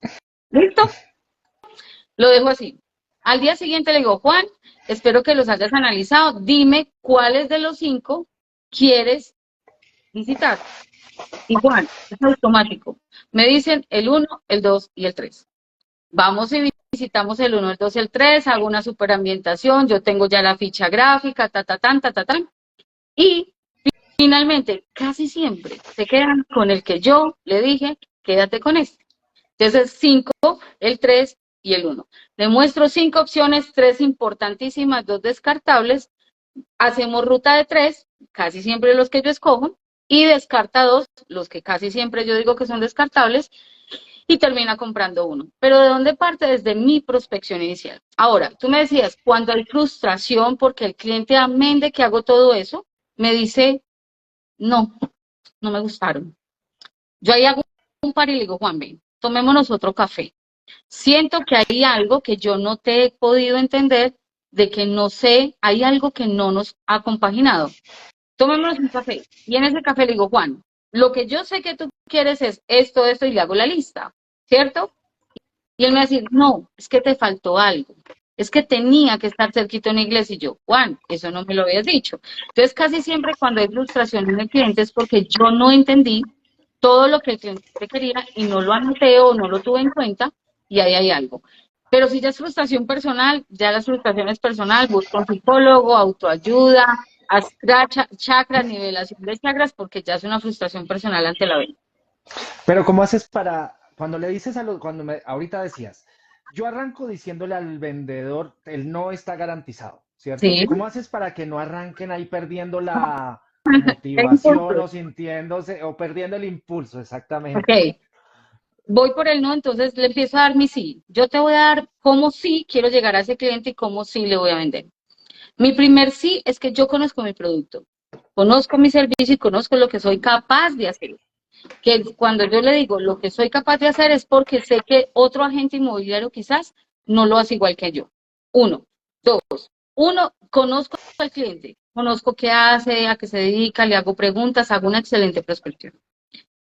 ¿Listo? Lo dejo así. Al día siguiente le digo, Juan, espero que los hayas analizado. Dime cuáles de los 5 quieres visitar. Y Juan, es automático. Me dicen el 1, el 2 y el 3. Vamos y visitamos el 1, el 2 y el 3. Hago una superambientación. Yo tengo ya la ficha gráfica, ta. Y finalmente, casi siempre se quedan con el que yo le dije, quédate con este. Entonces, 5, el 3 y el 1. Le muestro 5 opciones, 3 importantísimas, 2 descartables. Hacemos ruta de 3, casi siempre los que yo escojo, y descarta 2, los que casi siempre yo digo que son descartables, y termina comprando uno. Pero ¿de dónde parte? Desde mi prospección inicial. Ahora, tú me decías, cuando hay frustración porque el cliente, amén de que hago todo eso, me dice, no, no me gustaron. Yo ahí hago un par y le digo, Juan, ven, tomémonos otro café. Siento que hay algo que yo no te he podido entender, de que no sé, hay algo que no nos ha compaginado. Tomémonos un café. Y en ese café le digo, Juan, lo que yo sé que tú quieres es esto, y le hago la lista, ¿cierto? Y él me va a decir, no, es que te faltó algo. Es que tenía que estar cerquito en inglés. Y yo, Juan, eso no me lo habías dicho. Entonces, casi siempre cuando hay frustración en el cliente es porque yo no entendí todo lo que el cliente quería y no lo anoté o no lo tuve en cuenta y ahí hay algo. Pero si ya es frustración personal, ya la frustración es personal, busco un psicólogo, autoayuda, chakras, nivelación de chakras, porque ya es una frustración personal ante la venta. Pero ¿cómo haces para, cuando le dices ahorita decías, yo arranco diciéndole al vendedor, el no está garantizado, ¿cierto? Sí, ¿Cómo haces para que no arranquen ahí perdiendo la es motivación impulso. o sintiéndose, o perdiendo el impulso, exactamente? Ok, voy por el no, entonces le empiezo a dar mi sí. Yo te voy a dar cómo sí quiero llegar a ese cliente y cómo sí le voy a vender. Mi primer sí es que yo conozco mi producto, conozco mi servicio y conozco lo que soy capaz de hacer. Que cuando yo le digo lo que soy capaz de hacer es porque sé que otro agente inmobiliario quizás no lo hace igual que yo. Uno. Dos. Uno, conozco al cliente, conozco qué hace, a qué se dedica, le hago preguntas, hago una excelente prospección.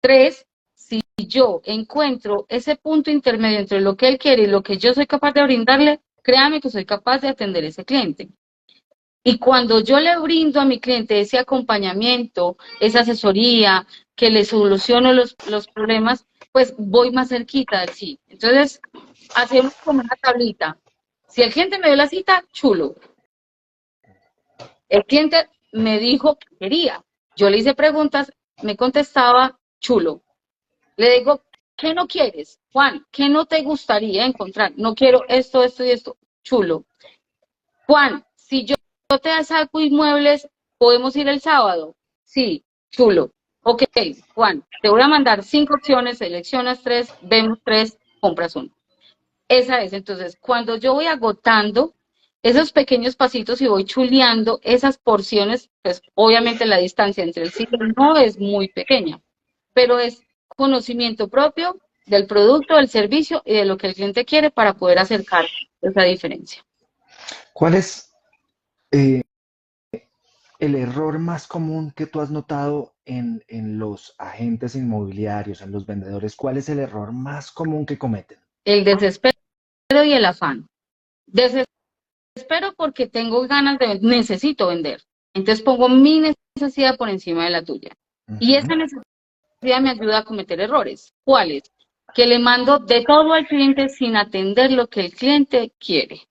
Tres, si yo encuentro ese punto intermedio entre lo que él quiere y lo que yo soy capaz de brindarle, créame que soy capaz de atender ese cliente. Y cuando yo le brindo a mi cliente ese acompañamiento, esa asesoría, que le soluciono los problemas, pues voy más cerquita del sí. Entonces, hacemos como una tablita. Si el cliente me dio la cita, chulo. El cliente me dijo que quería. Yo le hice preguntas, me contestaba, chulo. Le digo, ¿qué no quieres? Juan, ¿qué no te gustaría encontrar? No quiero esto, esto y esto. Chulo. Juan, si yo te saco inmuebles, ¿podemos ir el sábado? Sí, chulo. Ok, Juan, te voy a mandar 5 opciones, seleccionas 3, vemos 3, compras 1. Esa es, entonces, cuando yo voy agotando esos pequeños pasitos y voy chuleando esas porciones, pues obviamente la distancia entre el sí y el no es muy pequeña, pero es conocimiento propio del producto, del servicio y de lo que el cliente quiere para poder acercar esa diferencia. ¿Cuál es eh, el error más común que tú has notado en los agentes inmobiliarios, en los vendedores? ¿Cuál es el error más común que cometen? El desespero y el afán. Desespero porque tengo ganas de, necesito vender. Entonces pongo mi necesidad por encima de la tuya. Y esa Ujú. necesidad me ayuda a cometer errores. ¿Cuáles? Que le mando de todo al cliente sin atender lo que el cliente quiere.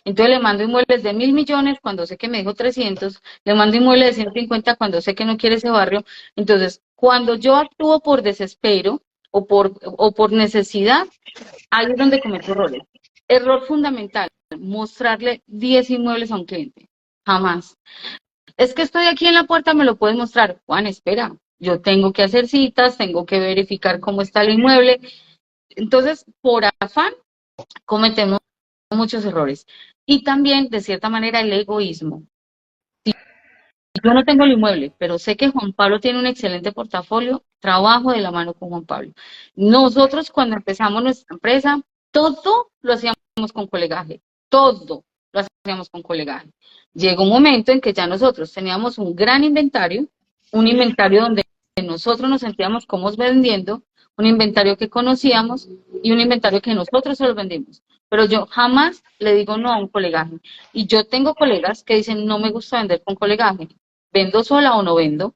Entonces le mando inmuebles de 1.000 millones cuando sé que me dijo 300, le mando inmuebles de 150 cuando sé que no quiere ese barrio. Entonces, cuando yo actúo por desespero o por necesidad, ahí es donde cometo errores. Error fundamental, mostrarle 10 inmuebles a un cliente. Jamás. Es que estoy aquí en la puerta, me lo puedes mostrar. Juan, espera, yo tengo que hacer citas, tengo que verificar cómo está el inmueble. Entonces, por afán, cometemos muchos errores. Y también, de cierta manera, el egoísmo. Yo no tengo el inmueble, pero sé que Juan Pablo tiene un excelente portafolio, trabajo de la mano con Juan Pablo. Nosotros cuando empezamos nuestra empresa, todo lo hacíamos con colegaje, todo lo hacíamos con colegaje. Llegó un momento en que ya nosotros teníamos un gran inventario, un inventario donde nosotros nos sentíamos como vendiendo, un inventario que conocíamos y un inventario que nosotros solo vendimos. Pero yo jamás le digo no a un colegaje. Y yo tengo colegas que dicen, no me gusta vender con colegaje, vendo sola o no vendo.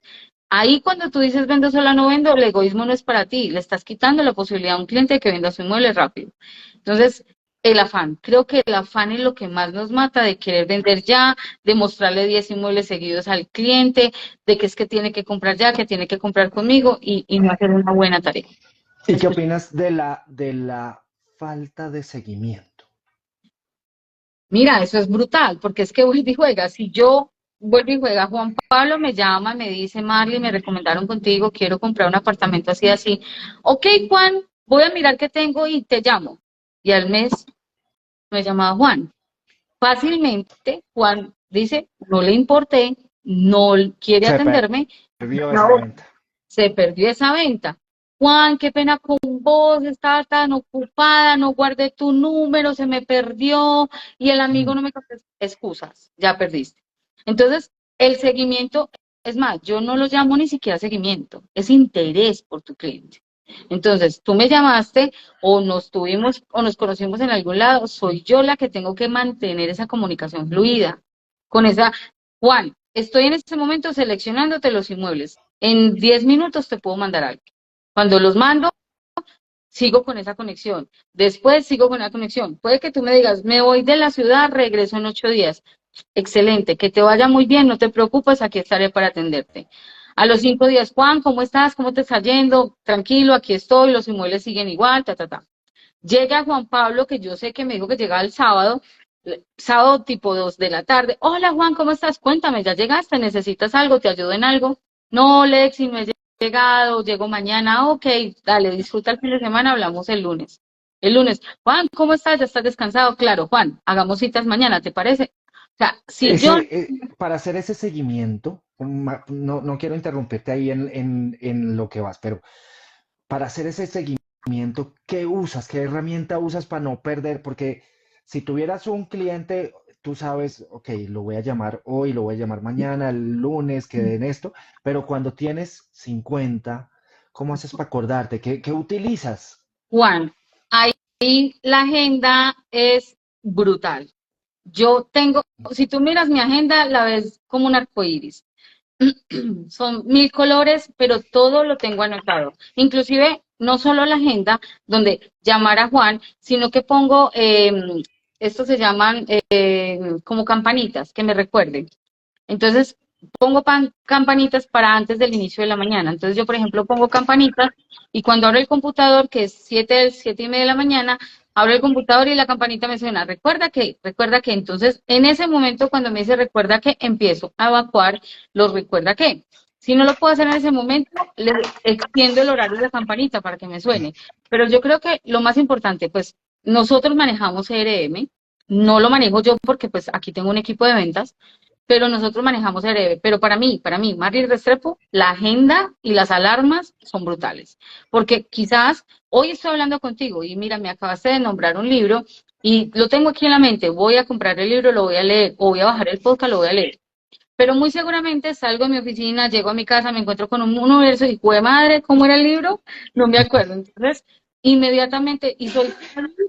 Ahí cuando tú dices vendo sola o no vendo, el egoísmo no es para ti, le estás quitando la posibilidad a un cliente de que venda su inmueble rápido. Entonces, el afán, creo que el afán es lo que más nos mata de querer vender ya, de mostrarle 10 inmuebles seguidos al cliente, de que es que tiene que comprar ya, que tiene que comprar conmigo y no hacer una buena tarea. ¿Y qué opinas de la falta de seguimiento? Mira, eso es brutal, porque es que vuelve y juega. Si yo vuelvo y juega, Juan Pablo me llama, me dice, Marley, me recomendaron contigo, quiero comprar un apartamento así, así. Ok, Juan, voy a mirar qué tengo y te llamo. Y al mes me llamaba Juan. Fácilmente, Juan dice, no le importé, no quiere Se atenderme, perdió esa venta. se perdió esa venta. Juan, qué pena con vos, estaba tan ocupada, no guardé tu número, se me perdió y el amigo Mm. no me contestó. Excusas, ya perdiste. Entonces, el seguimiento, es más, yo no lo llamo ni siquiera seguimiento, es interés por tu cliente. Entonces, tú me llamaste o nos tuvimos o nos conocimos en algún lado, soy yo la que tengo que mantener esa comunicación fluida con esa, Juan, estoy en este momento seleccionándote los inmuebles. En 10 minutos te puedo mandar algo. Cuando los mando, sigo con esa conexión. Después sigo con la conexión. Puede que tú me digas, me voy de la ciudad, regreso en 8 días. Excelente, que te vaya muy bien, no te preocupes, aquí estaré para atenderte. A los 5 días, Juan, ¿cómo estás? ¿Cómo te está yendo? Tranquilo, aquí estoy, los inmuebles siguen igual, ta, ta, ta. Llega Juan Pablo, que yo sé que me dijo que llegaba el sábado, sábado tipo 2 de la tarde. Hola Juan, ¿cómo estás? Cuéntame, ¿ya llegaste? ¿Necesitas algo? ¿Te ayudo en algo? No, Lexi, no he llegado, llego mañana. Ok, dale, disfruta el fin de semana, hablamos el lunes. El lunes, Juan, ¿cómo estás? ¿Ya estás descansado? Claro, Juan, hagamos citas mañana, ¿te parece? O sea, si yo, Para hacer ese seguimiento, no quiero interrumpirte ahí en lo que vas, pero para hacer ese seguimiento, ¿qué usas? ¿Qué herramienta usas para no perder? Porque si tuvieras un cliente, tú sabes, ok, lo voy a llamar hoy, lo voy a llamar mañana, el lunes, que den esto, pero cuando tienes 50, ¿cómo haces para acordarte? ¿Qué utilizas? Juan, ahí la agenda es brutal. Yo tengo, si tú miras mi agenda, la ves como un arco iris. Son 1000 colores, pero todo lo tengo anotado. Inclusive, no solo la agenda donde llamar a Juan, sino que pongo, estos se llaman como campanitas que me recuerden. Entonces, pongo campanitas para antes del inicio de la mañana. Entonces, yo, por ejemplo, pongo campanitas y cuando abro el computador, que es 7 y media de la mañana, abro el computador y la campanita me suena, recuerda que. Entonces, en ese momento, cuando me dice recuerda que, empiezo a evacuar los recuerda que. Si no lo puedo hacer en ese momento, le extiendo el horario de la campanita para que me suene. Pero yo creo que lo más importante, pues, nosotros manejamos CRM, no lo manejo yo porque pues aquí tengo un equipo de ventas, pero nosotros manejamos Cereve. Pero para mí, Marley Restrepo, la agenda y las alarmas son brutales. Porque quizás hoy estoy hablando contigo y mira, me acabaste de nombrar un libro y lo tengo aquí en la mente, voy a comprar el libro, lo voy a leer, o voy a bajar el podcast, lo voy a leer. Pero muy seguramente salgo de mi oficina, llego a mi casa, me encuentro con un universo y, ¡jue madre! ¿Cómo era el libro? No me acuerdo. Entonces, inmediatamente, y soy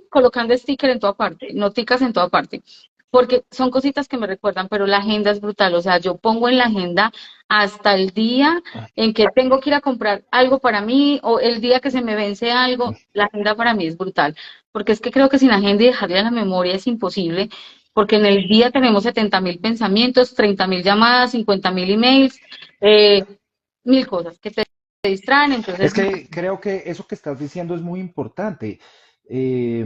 colocando sticker en toda parte, noticas en toda parte, porque son cositas que me recuerdan, pero la agenda es brutal. O sea, yo pongo en la agenda hasta el día en que tengo que ir a comprar algo para mí o el día que se me vence algo, la agenda para mí es brutal. Porque es que creo que sin agenda y dejarle a la memoria es imposible porque en el día tenemos 70.000 pensamientos, 30.000 llamadas, 50.000 emails, eh, 1000 cosas que te distraen, Es entonces, que creo que eso que estás diciendo es muy importante. Eh,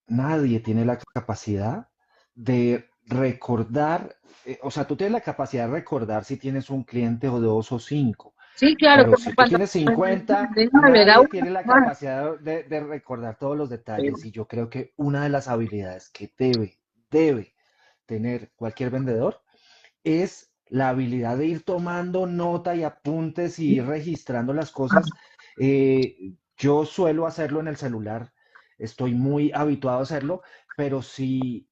Nadie tiene la capacidad de recordar, o sea, tú tienes la capacidad de recordar si tienes un cliente o dos o cinco, sí, claro, pero como si tú cuando tienes 50, era nadie una tiene la semana. capacidad de recordar todos los detalles. Y yo creo que una de las habilidades que debe tener cualquier vendedor es la habilidad de ir tomando nota y apuntes y ir registrando las cosas. Yo suelo hacerlo en el celular, estoy muy habituado a hacerlo, pero si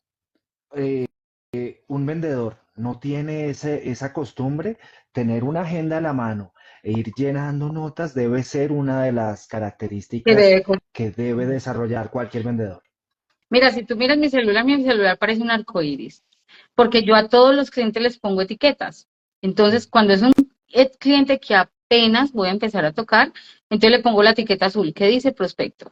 un vendedor no tiene esa costumbre, tener una agenda a la mano e ir llenando notas debe ser una de las Que características debe que debe desarrollar cualquier vendedor. Mira, si tú miras mi celular parece un arco iris, porque yo a todos los clientes les pongo etiquetas. Entonces, cuando es un cliente que apenas voy a empezar a tocar, entonces le pongo la etiqueta azul que dice prospecto.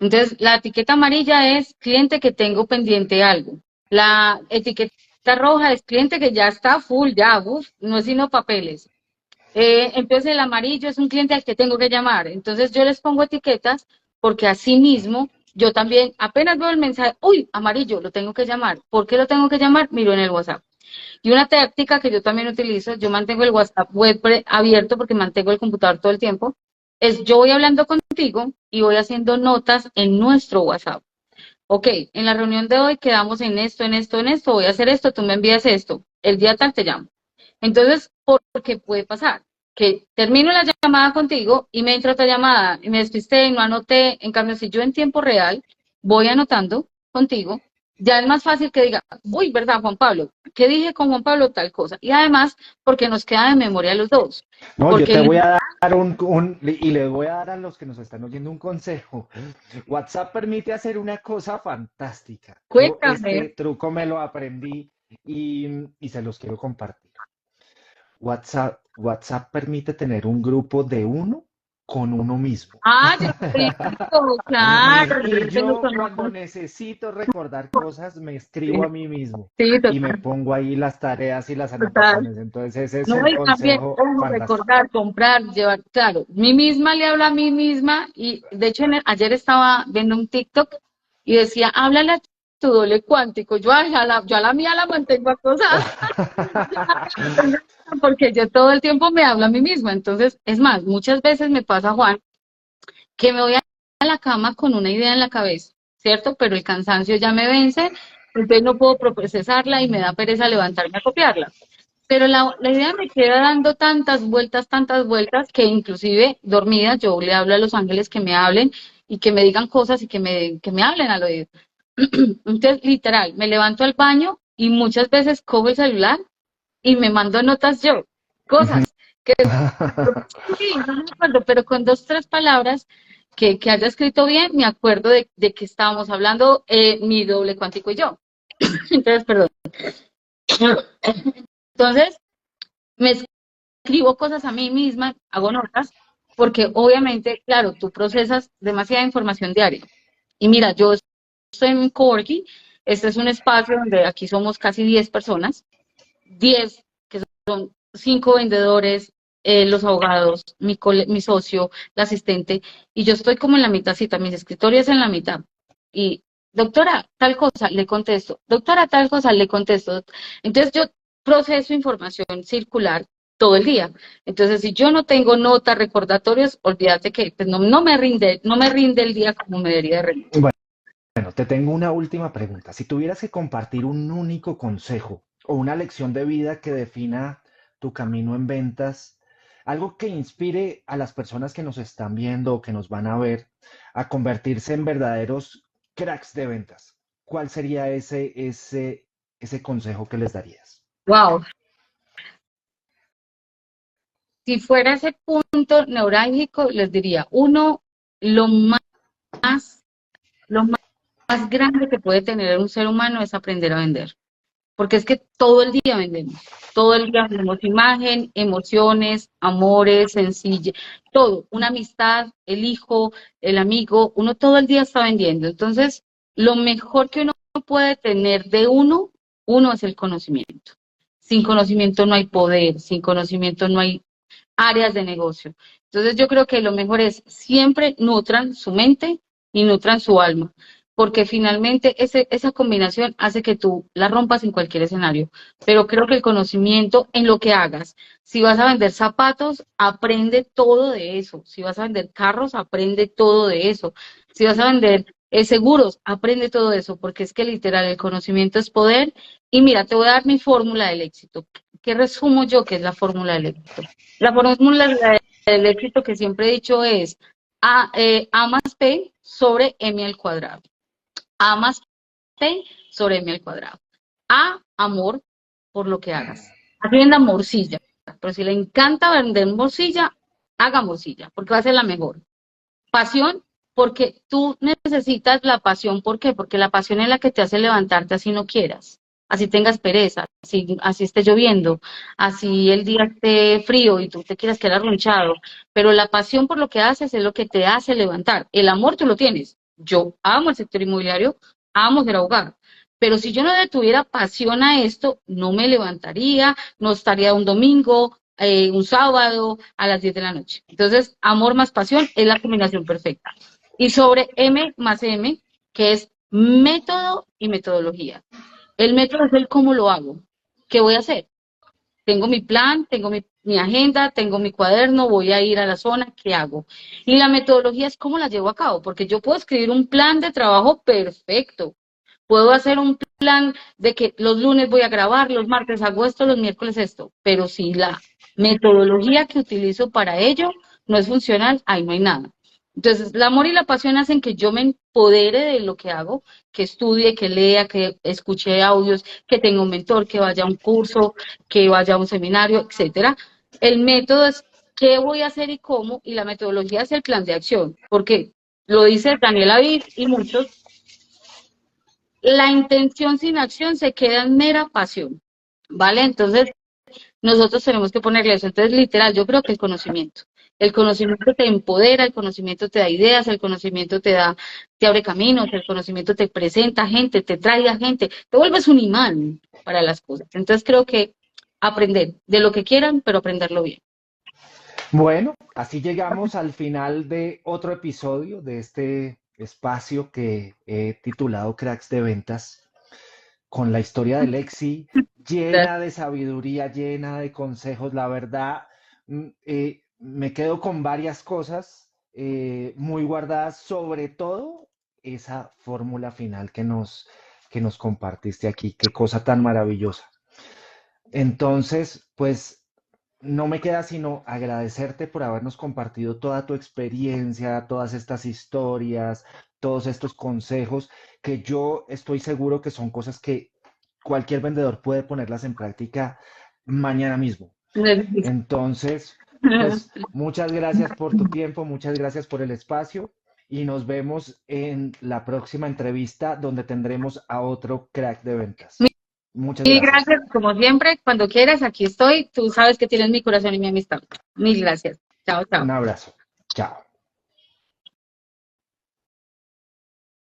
Entonces, la etiqueta amarilla es cliente que tengo pendiente algo. La etiqueta roja es cliente que ya está full, ya, uf, no es sino papeles. Entonces el amarillo es un cliente al que tengo que llamar. Entonces yo les pongo etiquetas porque así mismo yo también apenas veo el mensaje, uy, amarillo, lo tengo que llamar. ¿Por qué lo tengo que llamar? Miro en el WhatsApp. Y una táctica que yo también utilizo, yo mantengo el WhatsApp web abierto porque mantengo el computador todo el tiempo, es yo voy hablando contigo y voy haciendo notas en nuestro WhatsApp. Ok, en la reunión de hoy quedamos en esto, en esto, en esto, voy a hacer esto, tú me envías esto, el día tal te llamo. Entonces, porque puede pasar que termino la llamada contigo y me entra otra llamada y me despisté y no anoté. En cambio, si yo en tiempo real voy anotando contigo, ya es más fácil que diga, uy, ¿verdad, Juan Pablo? ¿Qué dije con Juan Pablo tal cosa? Y además, porque nos queda de memoria a los dos. No, yo te Porque, voy a dar y le voy a dar a los que nos están oyendo un consejo. WhatsApp permite hacer una cosa fantástica. Yo cuéntame, este truco me lo aprendí y se los quiero compartir. WhatsApp permite tener un grupo de uno con uno mismo. ya listo, claro, de Y repente nos yo cuando conocemos. necesito recordar cosas, me escribo a mí mismo Sí, y me total, pongo ahí las tareas y las total. anotaciones. Entonces, ese es No, un y también, consejo ojo, fantástico. recordar, comprar, llevar, claro, mí misma le hablo a mí misma y de hecho ayer estaba viendo un TikTok y decía, háblale a tu doble cuántico, yo a la mía la mantengo acosada, porque yo todo el tiempo me hablo a mí misma, entonces, es más, muchas veces me pasa, Juan, que me voy a la cama con una idea en la cabeza, ¿cierto? Pero el cansancio ya me vence, entonces no puedo procesarla y me da pereza levantarme a copiarla. Pero la idea me queda dando tantas vueltas, que inclusive dormida yo le hablo a los ángeles que me hablen y que me digan cosas y que me hablen al oído. Entonces, literal, me levanto al baño y muchas veces cojo el celular y me mando notas yo, cosas que sí, no me acuerdo, pero con dos, tres palabras que haya escrito bien, me acuerdo de que estábamos hablando mi doble cuántico y yo. Entonces, perdón. Entonces, me escribo cosas a mí misma, hago notas, porque obviamente, claro, tú procesas demasiada información diaria. Y mira, yo estoy en Coworking, este es un espacio donde aquí somos casi 10 personas, 10 que son 5 vendedores, los abogados, mi socio, la asistente, y yo estoy como en la mitadcita, mis escritorios en la mitad. Y, doctora, tal cosa, le contesto, doctora, tal cosa, le contesto. Entonces yo proceso información circular todo el día. Entonces, si yo no tengo notas, recordatorios, olvídate que pues, no me rinde el día como me debería de rendir. Bueno, te tengo una última pregunta. Si tuvieras que compartir un único consejo o una lección de vida que defina tu camino en ventas, algo que inspire a las personas que nos están viendo o que nos van a ver a convertirse en verdaderos cracks de ventas, ¿cuál sería ese consejo que les darías? Wow, si fuera ese punto neurálgico, les diría, uno, lo más, lo más grande que puede tener un ser humano es aprender a vender. Porque es que todo el día vendemos imagen, emociones, amores, sencillez, todo, una amistad, el hijo, el amigo, uno todo el día está vendiendo. Entonces, lo mejor que uno puede tener de uno es el conocimiento. Sin conocimiento no hay poder, sin conocimiento no hay áreas de negocio. Entonces yo creo que lo mejor es siempre nutran su mente y nutran su alma, porque finalmente esa combinación hace que tú la rompas en cualquier escenario. Pero creo que el conocimiento en lo que hagas, si vas a vender zapatos, aprende todo de eso. Si vas a vender carros, aprende todo de eso. Si vas a vender seguros, aprende todo eso, porque es que literal el conocimiento es poder. Y mira, te voy a dar mi fórmula del éxito. ¿Qué resumo yo que es la fórmula del éxito? La fórmula del éxito que siempre he dicho es A más P sobre M al cuadrado. A más P sobre M al cuadrado. A, amor por lo que hagas. Así venda morcilla, pero si le encanta vender morcilla, haga morcilla, porque va a ser la mejor. Pasión, porque tú necesitas la pasión. ¿Por qué? Porque la pasión es la que te hace levantarte así no quieras, así tengas pereza, así esté lloviendo, así el día esté frío y tú te quieras quedar arrunchado. Pero la pasión por lo que haces es lo que te hace levantar. El amor tú lo tienes. Yo amo el sector inmobiliario, amo ser abogado. Pero si yo no le tuviera pasión a esto, no me levantaría, no estaría un domingo, un sábado a las 10 de la noche. Entonces, amor más pasión es la combinación perfecta. Y sobre M más M, que es método y metodología. El método es el cómo lo hago. ¿Qué voy a hacer? Tengo mi plan, tengo mi agenda, tengo mi cuaderno, voy a ir a la zona, ¿qué hago? Y la metodología es cómo la llevo a cabo, porque yo puedo escribir un plan de trabajo perfecto. Puedo hacer un plan de que los lunes voy a grabar, los martes hago esto, los miércoles esto, pero si la metodología que utilizo para ello no es funcional, ahí no hay nada. Entonces, el amor y la pasión hacen que yo me empodere de lo que hago, que estudie, que lea, que escuche audios, que tenga un mentor, que vaya a un curso, que vaya a un seminario, etcétera. El método es qué voy a hacer y cómo, y la metodología es el plan de acción, porque lo dice Daniel Aviv y muchos, la intención sin acción se queda en mera pasión, ¿vale? Entonces, nosotros tenemos que ponerle eso. Entonces, literal, yo creo que el conocimiento. El conocimiento te empodera, el conocimiento te da ideas, el conocimiento te abre caminos, el conocimiento te presenta gente, te trae a gente, te vuelves un imán para las cosas. Entonces, creo que aprender de lo que quieran, pero aprenderlo bien. Bueno, así llegamos al final de otro episodio de este espacio que he titulado Cracks de Ventas, con la historia de Lexi, llena de sabiduría, llena de consejos. La verdad, me quedo con varias cosas muy guardadas, sobre todo esa fórmula final que nos compartiste aquí. Qué cosa tan maravillosa. Entonces, pues no me queda sino agradecerte por habernos compartido toda tu experiencia, todas estas historias, todos estos consejos, que yo estoy seguro que son cosas que cualquier vendedor puede ponerlas en práctica mañana mismo. Entonces, pues muchas gracias por tu tiempo, muchas gracias por el espacio y nos vemos en la próxima entrevista donde tendremos a otro crack de ventas. Muchas Mil gracias. gracias, como siempre, cuando quieras, aquí estoy. Tú sabes que tienes mi corazón y mi amistad. Mil gracias. Chao, chao. Un abrazo. Chao.